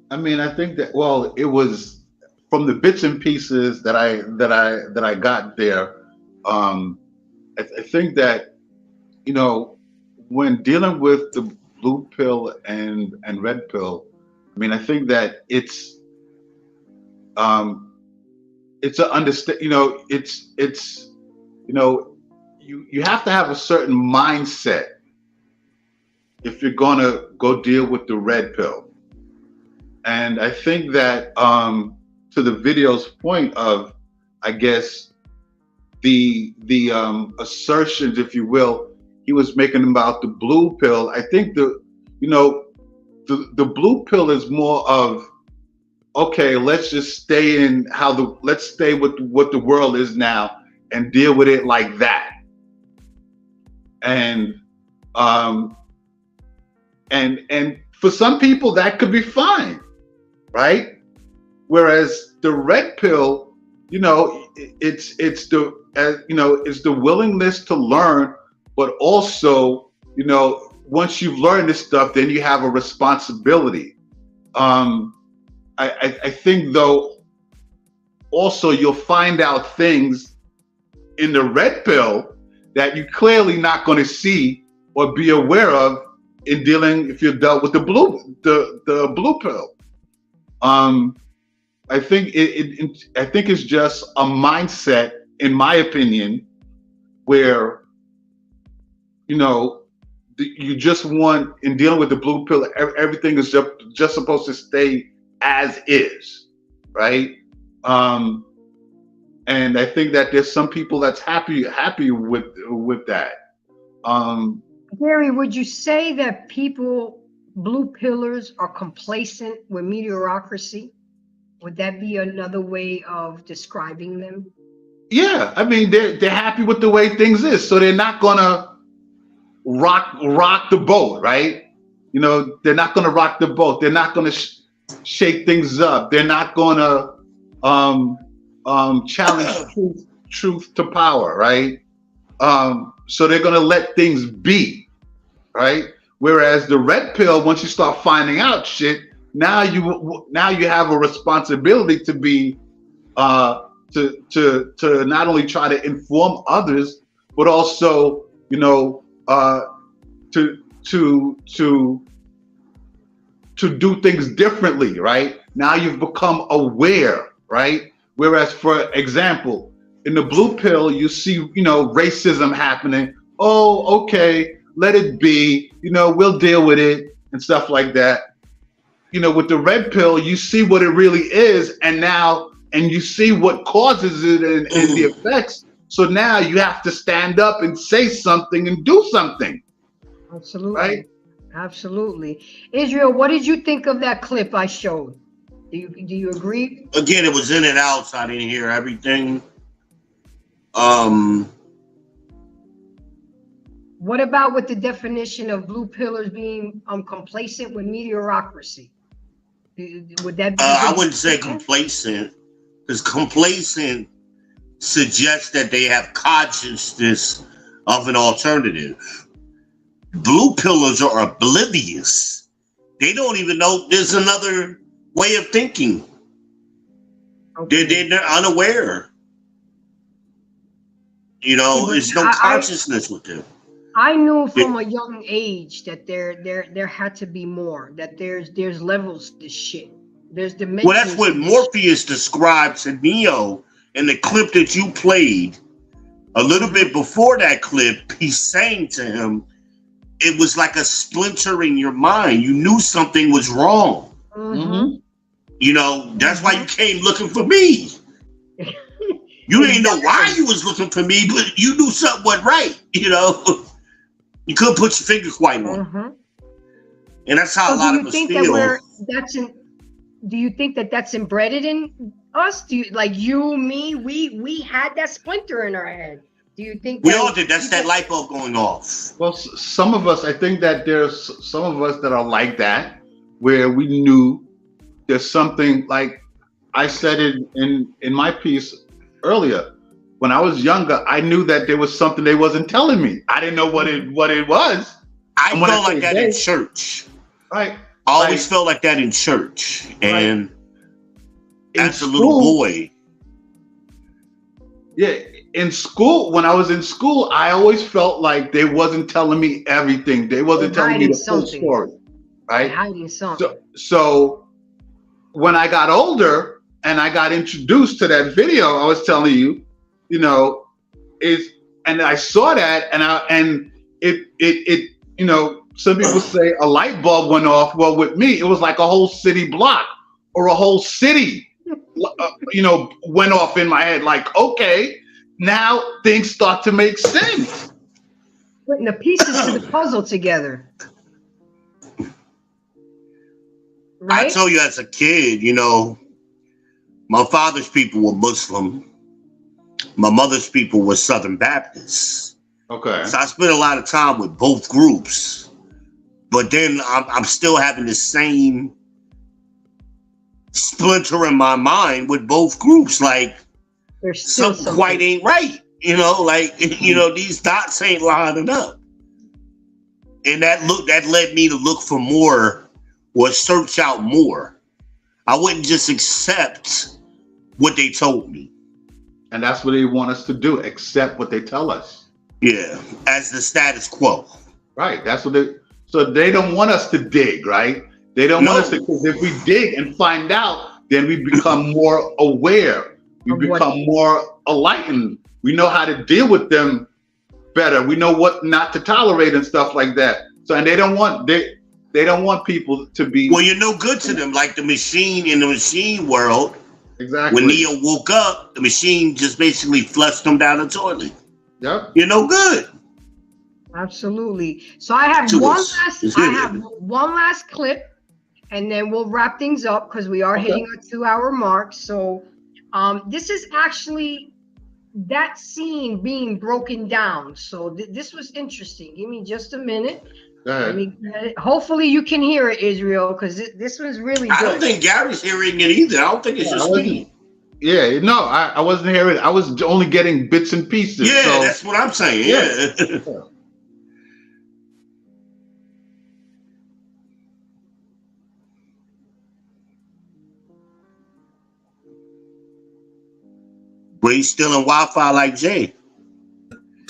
I mean, I think that, well, it was from the bits and pieces that I got there. I think that, when dealing with the blue pill and red pill, I mean, I think that it's an understand. You have to have a certain mindset if you're gonna go deal with the red pill. And I think that to the video's point of, I guess, the assertions, if you will, he was making about the blue pill. I think the blue pill is more of, okay, let's just stay in let's stay with what the world is now and deal with it like that. And for some people that could be fine, right? Whereas the red pill, it's the willingness to learn, but also, once you've learned this stuff, then you have a responsibility. I think though, also you'll find out things in the red pill that you're clearly not going to see or be aware of in dealing, if you're dealt with the blue pill. I think it's just a mindset, in my opinion, where you just want, in dealing with the blue pill, everything is just supposed to stay as is, right? And I think that there's some people that's happy with that. Gary, would you say that blue pillars are complacent with mediocrity? Would that be another way of describing them? Yeah, I mean, they're happy with the way things is, so they're not gonna rock the boat, right? They're not gonna rock the boat. They're not gonna shake things up. They're not gonna challenge truth to power, right? So they're gonna let things be, right? Whereas the red pill, once you start finding out shit, now you have a responsibility to be to not only try to inform others, but also to do things differently, right? Now you've become aware, right? Whereas, for example, in the blue pill, you see, racism happening. Oh, okay, let it be. We'll deal with it and stuff like that. With the red pill, you see what it really is, and you see what causes it and the effects. So now you have to stand up and say something and do something. Absolutely. Right? Absolutely. Israel, what did you think of that clip I showed? Do you agree? Again, it was in and out, so I didn't hear everything. What about with the definition of blue pillars being complacent with mediocrity? Would that be? I wouldn't say complacent, because complacent suggests that they have consciousness of an alternative. Blue pillars are oblivious. They don't even know there's another way of thinking. Okay. They're unaware. You know, but there's no consciousness with them. I knew from a young age that there had to be more. That there's levels to this shit. There's dimensions. Well, that's what Morpheus described to Neo in the clip that you played. A little bit before that clip, he's saying to him, it was like a splinter in your mind. You knew something was wrong. You know, that's why you came looking for me. You didn't know why you was looking for me, but you knew something wasn't right. You know, you couldn't put your finger quite on it. And that's how a lot of us feel. Do you think that that's embedded in us? Do you, like you, me, we had that splinter in our head? Do you think we all did? That's that light bulb going off. Well, some of us, I think that there's some of us that are like that, where we knew there's something, like I said it in my piece earlier. When I was younger, I knew that there was something they wasn't telling me. I didn't know what it was. I felt like that in church. Right. I always felt like that in church. And as a little boy. Yeah, in school, when I was in school, I always felt like they wasn't telling me everything. They wasn't telling me the full story. Right? Hiding something. So when I got older and I got introduced to that video, I was telling you, you know, and I saw that and it you know, some people say a light bulb went off. Well, with me, it was like a whole city block or a whole city, you know, went off in my head. Like, okay, now things start to make sense. Putting the pieces to the puzzle together. Right? I told you as a kid, you know, my father's people were Muslim. My mother's people were Southern Baptists. Okay. So I spent a lot of time with both groups. But then I'm still having the same splinter in my mind with both groups. Like, something quite ain't right. You know, like, you know, these dots ain't lining up. And that led me to look for more or search out more. I wouldn't just accept what they told me. And that's what they want us to do, accept what they tell us. Yeah, as the status quo. Right, that's what so they don't want us to dig, right? They don't want us to, because if we dig and find out, then we become more aware. We become more enlightened. We know how to deal with them better. We know what not to tolerate and stuff like that. So, and they don't want people to be. Well, you're no good to them, like the machine in the machine world. Exactly. When Neo woke up, the machine just basically flushed him down the toilet. Yep. You're no good. Absolutely. So I have one last clip, and then we'll wrap things up because we are hitting a 2-hour mark. So this is actually that scene being broken down. So this was interesting. Give me just a minute. Let me get it. Hopefully you can hear it, Israel, because this was really good. I don't think Gary's hearing it either. I don't think it's just me. Yeah, no, I wasn't hearing it. I was only getting bits and pieces. Yeah, so that's what I'm saying. Yeah. But he's still in Wi-Fi like Jay.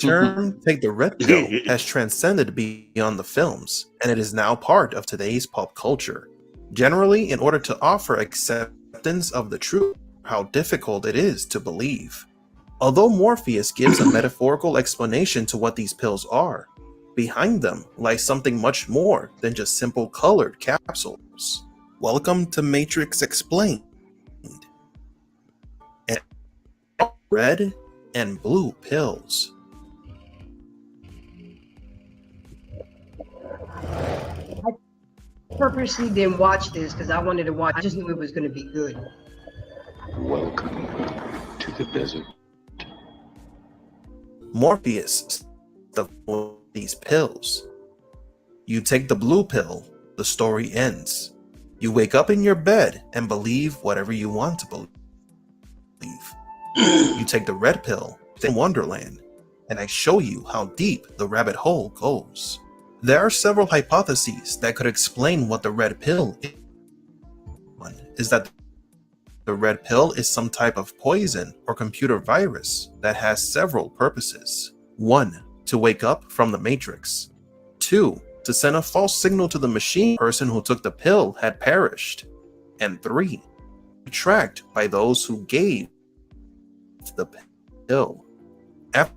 Term "take the red pill" has transcended beyond the films, and it is now part of today's pop culture. Generally, in order to offer acceptance of the truth, how difficult it is to believe. Although Morpheus gives a metaphorical explanation to what these pills are, behind them lies something much more than just simple colored capsules. Welcome to Matrix Explained. And red and blue pills. I purposely didn't watch this because I wanted to watch. I just knew it was going to be good. Welcome to the desert. Morpheus stuffed these pills. You take the blue pill, the story ends. You wake up in your bed and believe whatever you want to believe. You take the red pill, in Wonderland, and I show you how deep the rabbit hole goes. There are several hypotheses that could explain what the red pill is. One is that the red pill is some type of poison or computer virus that has several purposes. 1. To wake up from the matrix. 2. To send a false signal to the machine person who took the pill had perished. And 3. Tracked by those who gave the pill. After,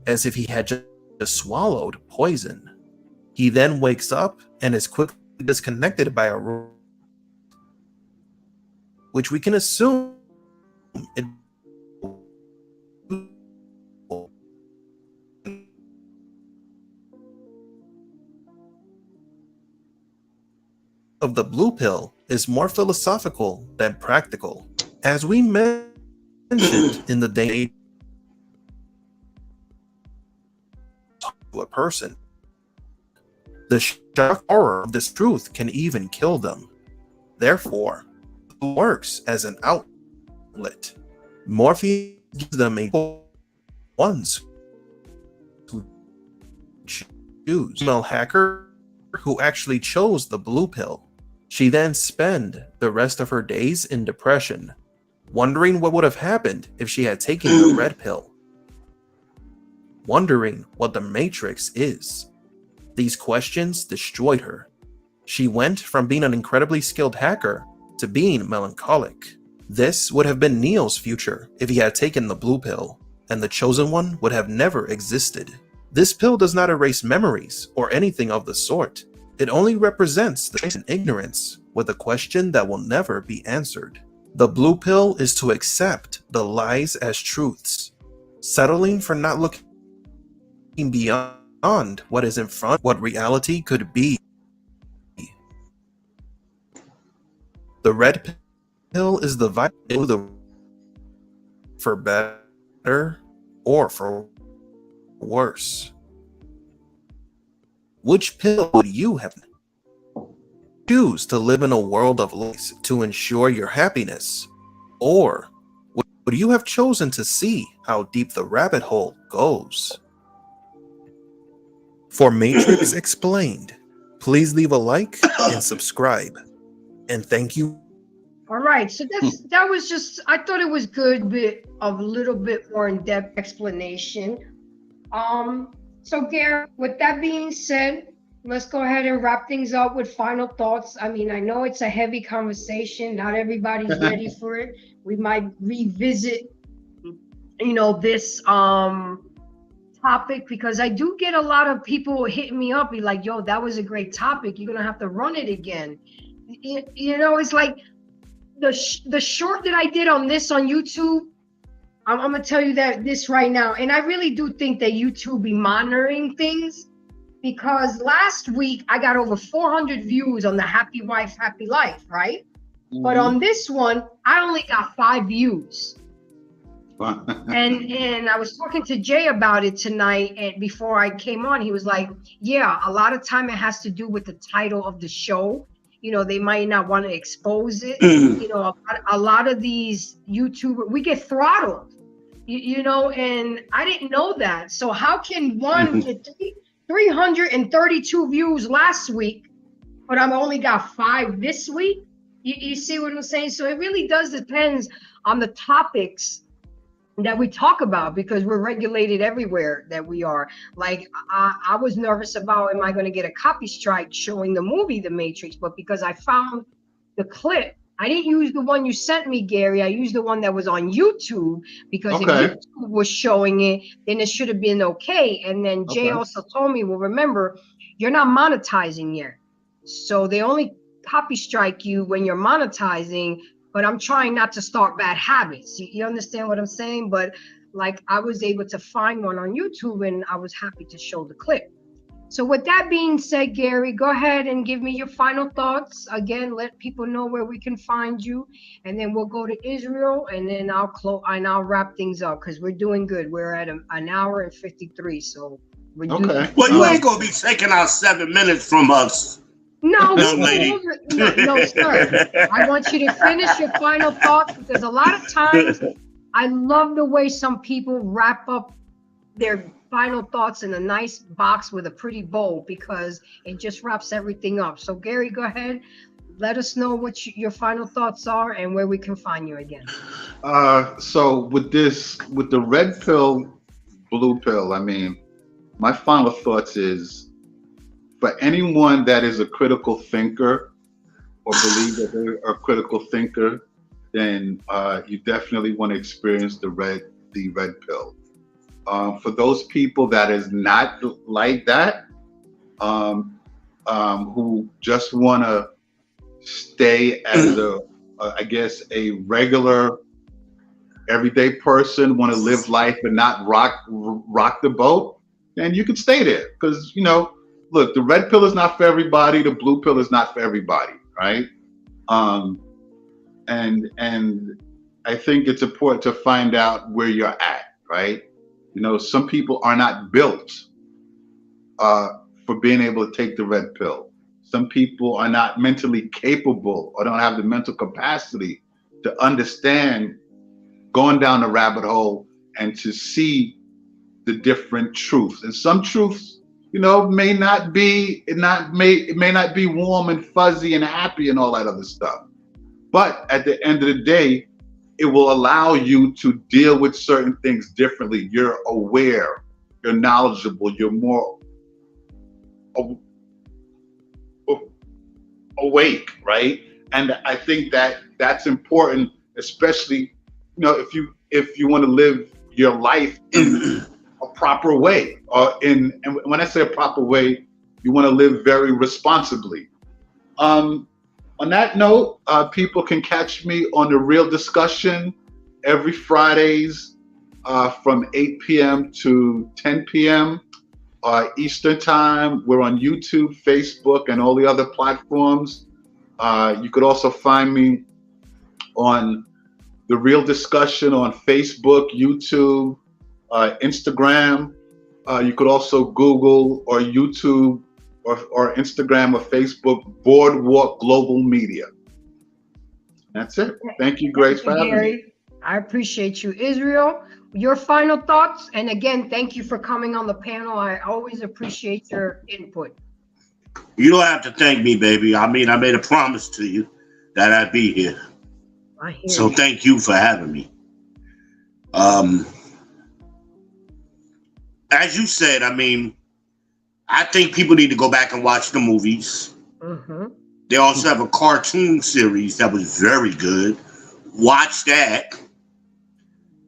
as if he had just swallowed poison. He then wakes up and is quickly disconnected by a room, which we can assume it of the blue pill is more philosophical than practical. As we mentioned in the day to a person, the shock horror of this truth can even kill them. Therefore, it works as an outlet. Morpheus gives them a ones who choose. Female hacker who actually chose the blue pill. She then spent the rest of her days in depression, wondering what would have happened if she had taken the red pill. Wondering what the Matrix is. These questions destroyed her. She went from being an incredibly skilled hacker to being melancholic. This would have been Neo's future if he had taken the blue pill, and the chosen one would have never existed. This pill does not erase memories or anything of the sort. It only represents the ignorance with a question that will never be answered. The blue pill is to accept the lies as truths, settling for not looking beyond what is in front, what reality could be. The red pill is the vital for better or for worse. Which pill would you have? Choose to live in a world of lies to ensure your happiness, or would you have chosen to see how deep the rabbit hole goes? For Matrix Explained, please leave a like and subscribe. And thank you. All right, so that was just, I thought it was good, bit of a little bit more in-depth explanation. So Gary, with that being said, let's go ahead and wrap things up with final thoughts. I mean, I know it's a heavy conversation. Not everybody's ready for it. We might revisit, this topic, because I do get a lot of people hitting me up, be like, yo, that was a great topic. You're gonna have to run it again. It's like the short that I did on this on YouTube. I'm gonna tell you this right now, and I really do think that YouTube be monitoring things, because last week I got over 400 views on the Happy Wife, Happy Life, right? Mm-hmm. But on this one, I only got 5 views. and I was talking to Jay about it tonight, and before I came on, he was like, yeah, a lot of time it has to do with the title of the show. They might not want to expose it. A lot of these YouTubers, we get throttled, and I didn't know that. So how can one get 332 views last week, but I've only got 5 this week? You see what I'm saying? So it really does depend on the topics that we talk about, because we're regulated everywhere that we are. Like I was nervous about, am I going to get a copy strike showing the movie The Matrix? But because I found the clip, I didn't use the one you sent me, Gary. I used the one that was on YouTube, because if YouTube was showing it, then it should have been okay. And then Jay also told me, well, remember, you're not monetizing yet, so they only copy strike you when you're monetizing. But I'm trying not to start bad habits. You understand what I'm saying? But like, I was able to find one on YouTube, and I was happy to show the clip. So with that being said, Gary, go ahead and give me your final thoughts. Again, let people know where we can find you, and then we'll go to Israel, and then I'll wrap things up, because we're doing good. We're at an hour and 53, so we're doing. Well, you ain't gonna be taking out 7 minutes from us. No, no, sir. I want you to finish your final thoughts, because a lot of times I love the way some people wrap up their final thoughts in a nice box with a pretty bow, because it just wraps everything up. So Gary, go ahead. let us know what your final thoughts are and where we can find you again. So with the red pill, blue pill, I mean, my final thoughts is for anyone that is a critical thinker or believe that they're a critical thinker, then you definitely want to experience the red pill. For those people that is not like that, who just want to stay as I guess, a regular everyday person, want to live life and not rock the boat, then you can stay there. Because, look, the red pill is not for everybody. The blue pill is not for everybody, right? And I think it's important to find out where you're at, right? Some people are not built for being able to take the red pill. Some people are not mentally capable or don't have the mental capacity to understand going down the rabbit hole and to see the different truths. And some truths, may not be warm and fuzzy and happy and all that other stuff. But at the end of the day, it will allow you to deal with certain things differently. You're aware, you're knowledgeable, you're more awake, right? And I think that that's important, especially if you want to live your life in a proper way, and when I say a proper way, you want to live very responsibly. On that note, people can catch me on The Real Discussion every Fridays from 8 p.m. to 10 p.m. Eastern Time. We're on YouTube, Facebook, and all the other platforms. You could also find me on The Real Discussion on Facebook, YouTube, Instagram. You could also Google or YouTube or Instagram or Facebook, Boardwalk Global Media. That's it. Thank you, Grace, for having me. I appreciate you. Israel, your final thoughts? And again, thank you for coming on the panel. I always appreciate your input. You don't have to thank me, baby. I mean, I made a promise to you that I'd be here. So thank you for having me. As you said, I mean, I think people need to go back and watch the movies. Mm-hmm. They also have a cartoon series that was very good. Watch that.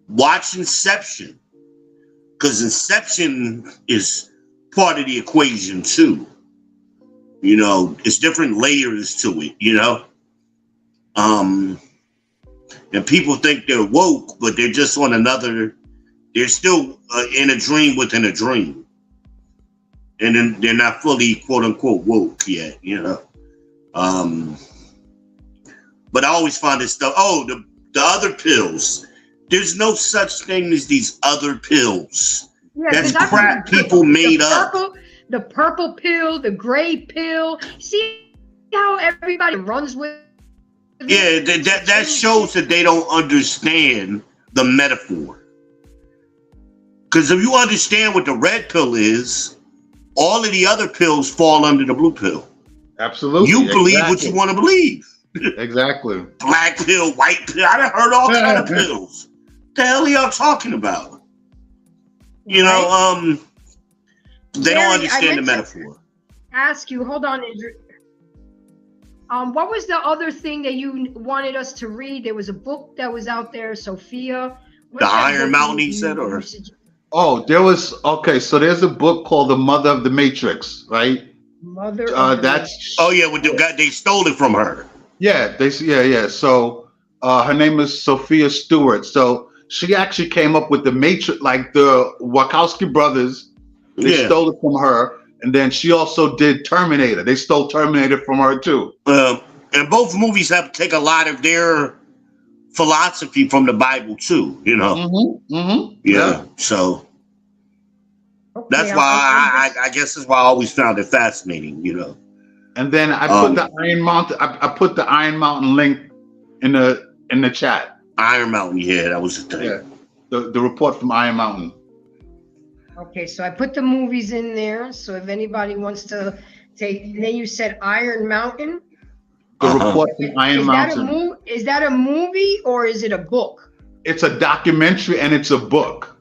Watch Inception, because Inception is part of the equation too. It's different layers to it, and people think they're woke, but they're just on they're still in a dream within a dream. And then they're not fully quote unquote woke yet, But I always find this stuff, the other pills. There's no such thing as these other pills. Yeah, that's crap people made up. The purple pill, the gray pill. See how everybody runs with it? Yeah, that shows that they don't understand the metaphor. Because if you understand what the red pill is, all of the other pills fall under the blue pill. Absolutely. You believe what you want to believe. Exactly. Black pill, white pill. I done heard all kind of pills. What the hell are y'all talking about? They don't understand the metaphor. Ask you, hold on, Andrew. What was the other thing that you wanted us to read? There was a book that was out there, Sophia. The Iron Mountain, he said, or? Oh, so there's a book called The Mother of the Matrix, right? Mother of the Matrix. Oh yeah, they stole it from her. Yeah, So her name is Sophia Stewart. So she actually came up with the Matrix, like the Wachowski brothers. They stole it from her, and then she also did Terminator. They stole Terminator from her too. And both movies have to take a lot of their philosophy from the Bible too. Yeah. So that's why I guess that's why I always found it fascinating. And then I put the Iron Mountain. I put the Iron Mountain link in the chat. Iron Mountain, yeah, that was the thing. Yeah, the report from Iron Mountain. Okay, so I put the movies in there. So if anybody wants to take, then you said Iron Mountain. The report from Iron Mountain. Is that a movie or is it a book? It's a documentary and it's a book.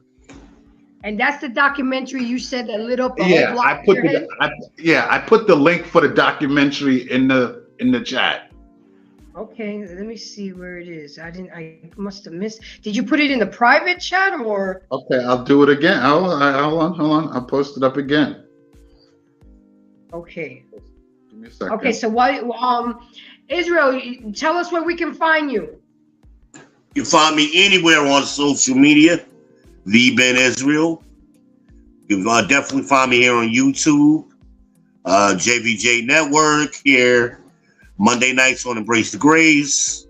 And that's the documentary you said that lit up a whole Yeah, block I in put your head? I put the link for the documentary in the chat. Okay, let me see where it is. I must have missed. Did you put it in the private chat or? Okay, I'll do it again. Hold on. I'll post it up again. Okay. Give me a second. Okay, so what? Israel, tell us where we can find you. You can find me anywhere on social media, Ben Israel. You can definitely find me here on YouTube, JVJ Network here, Monday nights on Embrace the Grace.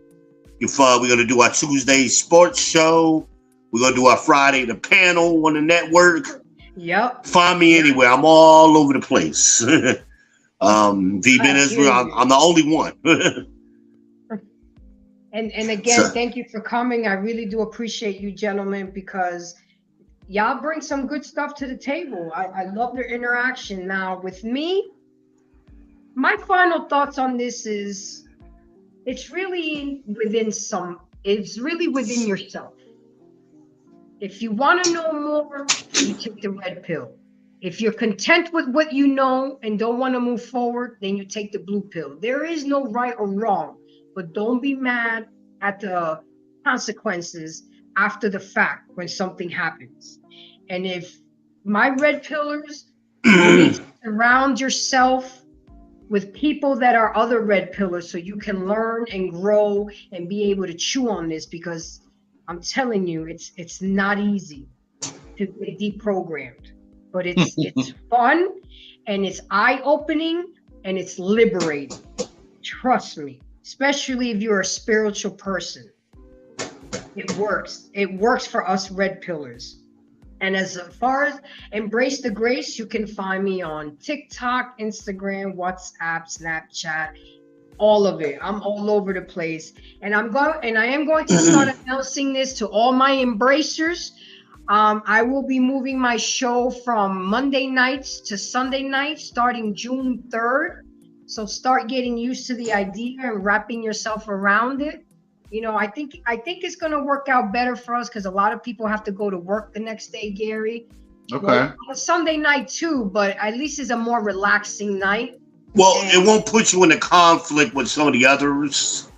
We're going to do our Tuesday sports show. We're going to do our Friday the panel on the network. Yep. Find me anywhere. I'm all over the place. Ben Israel, I'm the only one. And again, thank you for coming. I really do appreciate you, gentlemen, because y'all bring some good stuff to the table. I love their interaction. Now, with me, my final thoughts on this is it's really within yourself. If you want to know more, you take the red pill. If you're content with what you know and don't want to move forward, then you take the blue pill. There is no right or wrong, but don't be mad at the consequences after the fact when something happens. And if my red pillars, you need to surround yourself with people that are other red pillars so you can learn and grow and be able to chew on this, because I'm telling you, it's not easy to get deprogrammed, but it's fun and it's eye-opening and it's liberating. Trust me, especially if you're a spiritual person. It works. It works for us red pillars. And as far as Embrace the Grace, you can find me on TikTok, Instagram, WhatsApp, Snapchat, all of it. I'm all over the place. And I am going to start announcing this to all my embracers. I will be moving my show from Monday nights to Sunday nights starting June 3rd. So start getting used to the idea and wrapping yourself around it. You know, I think it's going to work out better for us because a lot of people have to go to work the next day, Gary. Okay. Well, on a Sunday night too, but at least it's a more relaxing night. Well, it won't put you in a conflict with some of the others.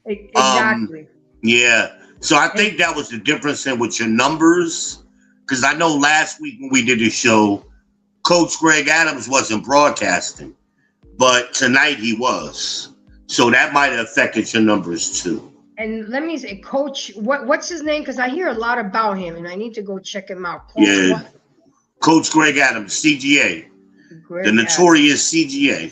Exactly. Yeah. So I think that was the difference in with your numbers. Because I know last week when we did the show, Coach Greg Adams wasn't broadcasting, but tonight he was. So that might have affected your numbers too. And let me say, Coach, what's his name? Because I hear a lot about him, and I need to go check him out. Coach Greg Adams, CGA, the notorious CGA.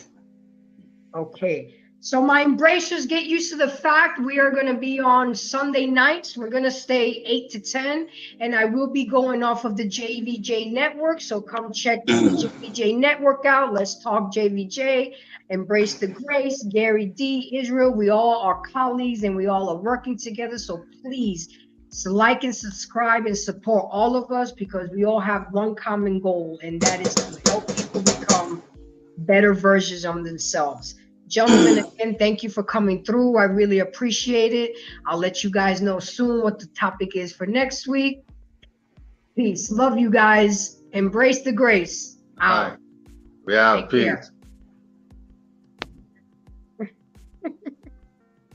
Okay, so my embracers, get used to the fact we are going to be on Sunday nights. We're going to stay 8 to 10, and I will be going off of the JVJ network. So come check the JVJ network out. Let's talk JVJ. Embrace the Grace, Gary D, Israel. We all are colleagues and we all are working together. So please like and subscribe and support all of us, because we all have one common goal, and that is to help people become better versions of themselves. Gentlemen, again, thank you for coming through. I really appreciate it. I'll let you guys know soon what the topic is for next week. Peace. Love you guys. Embrace the Grace. Out. We out. Take Peace. care.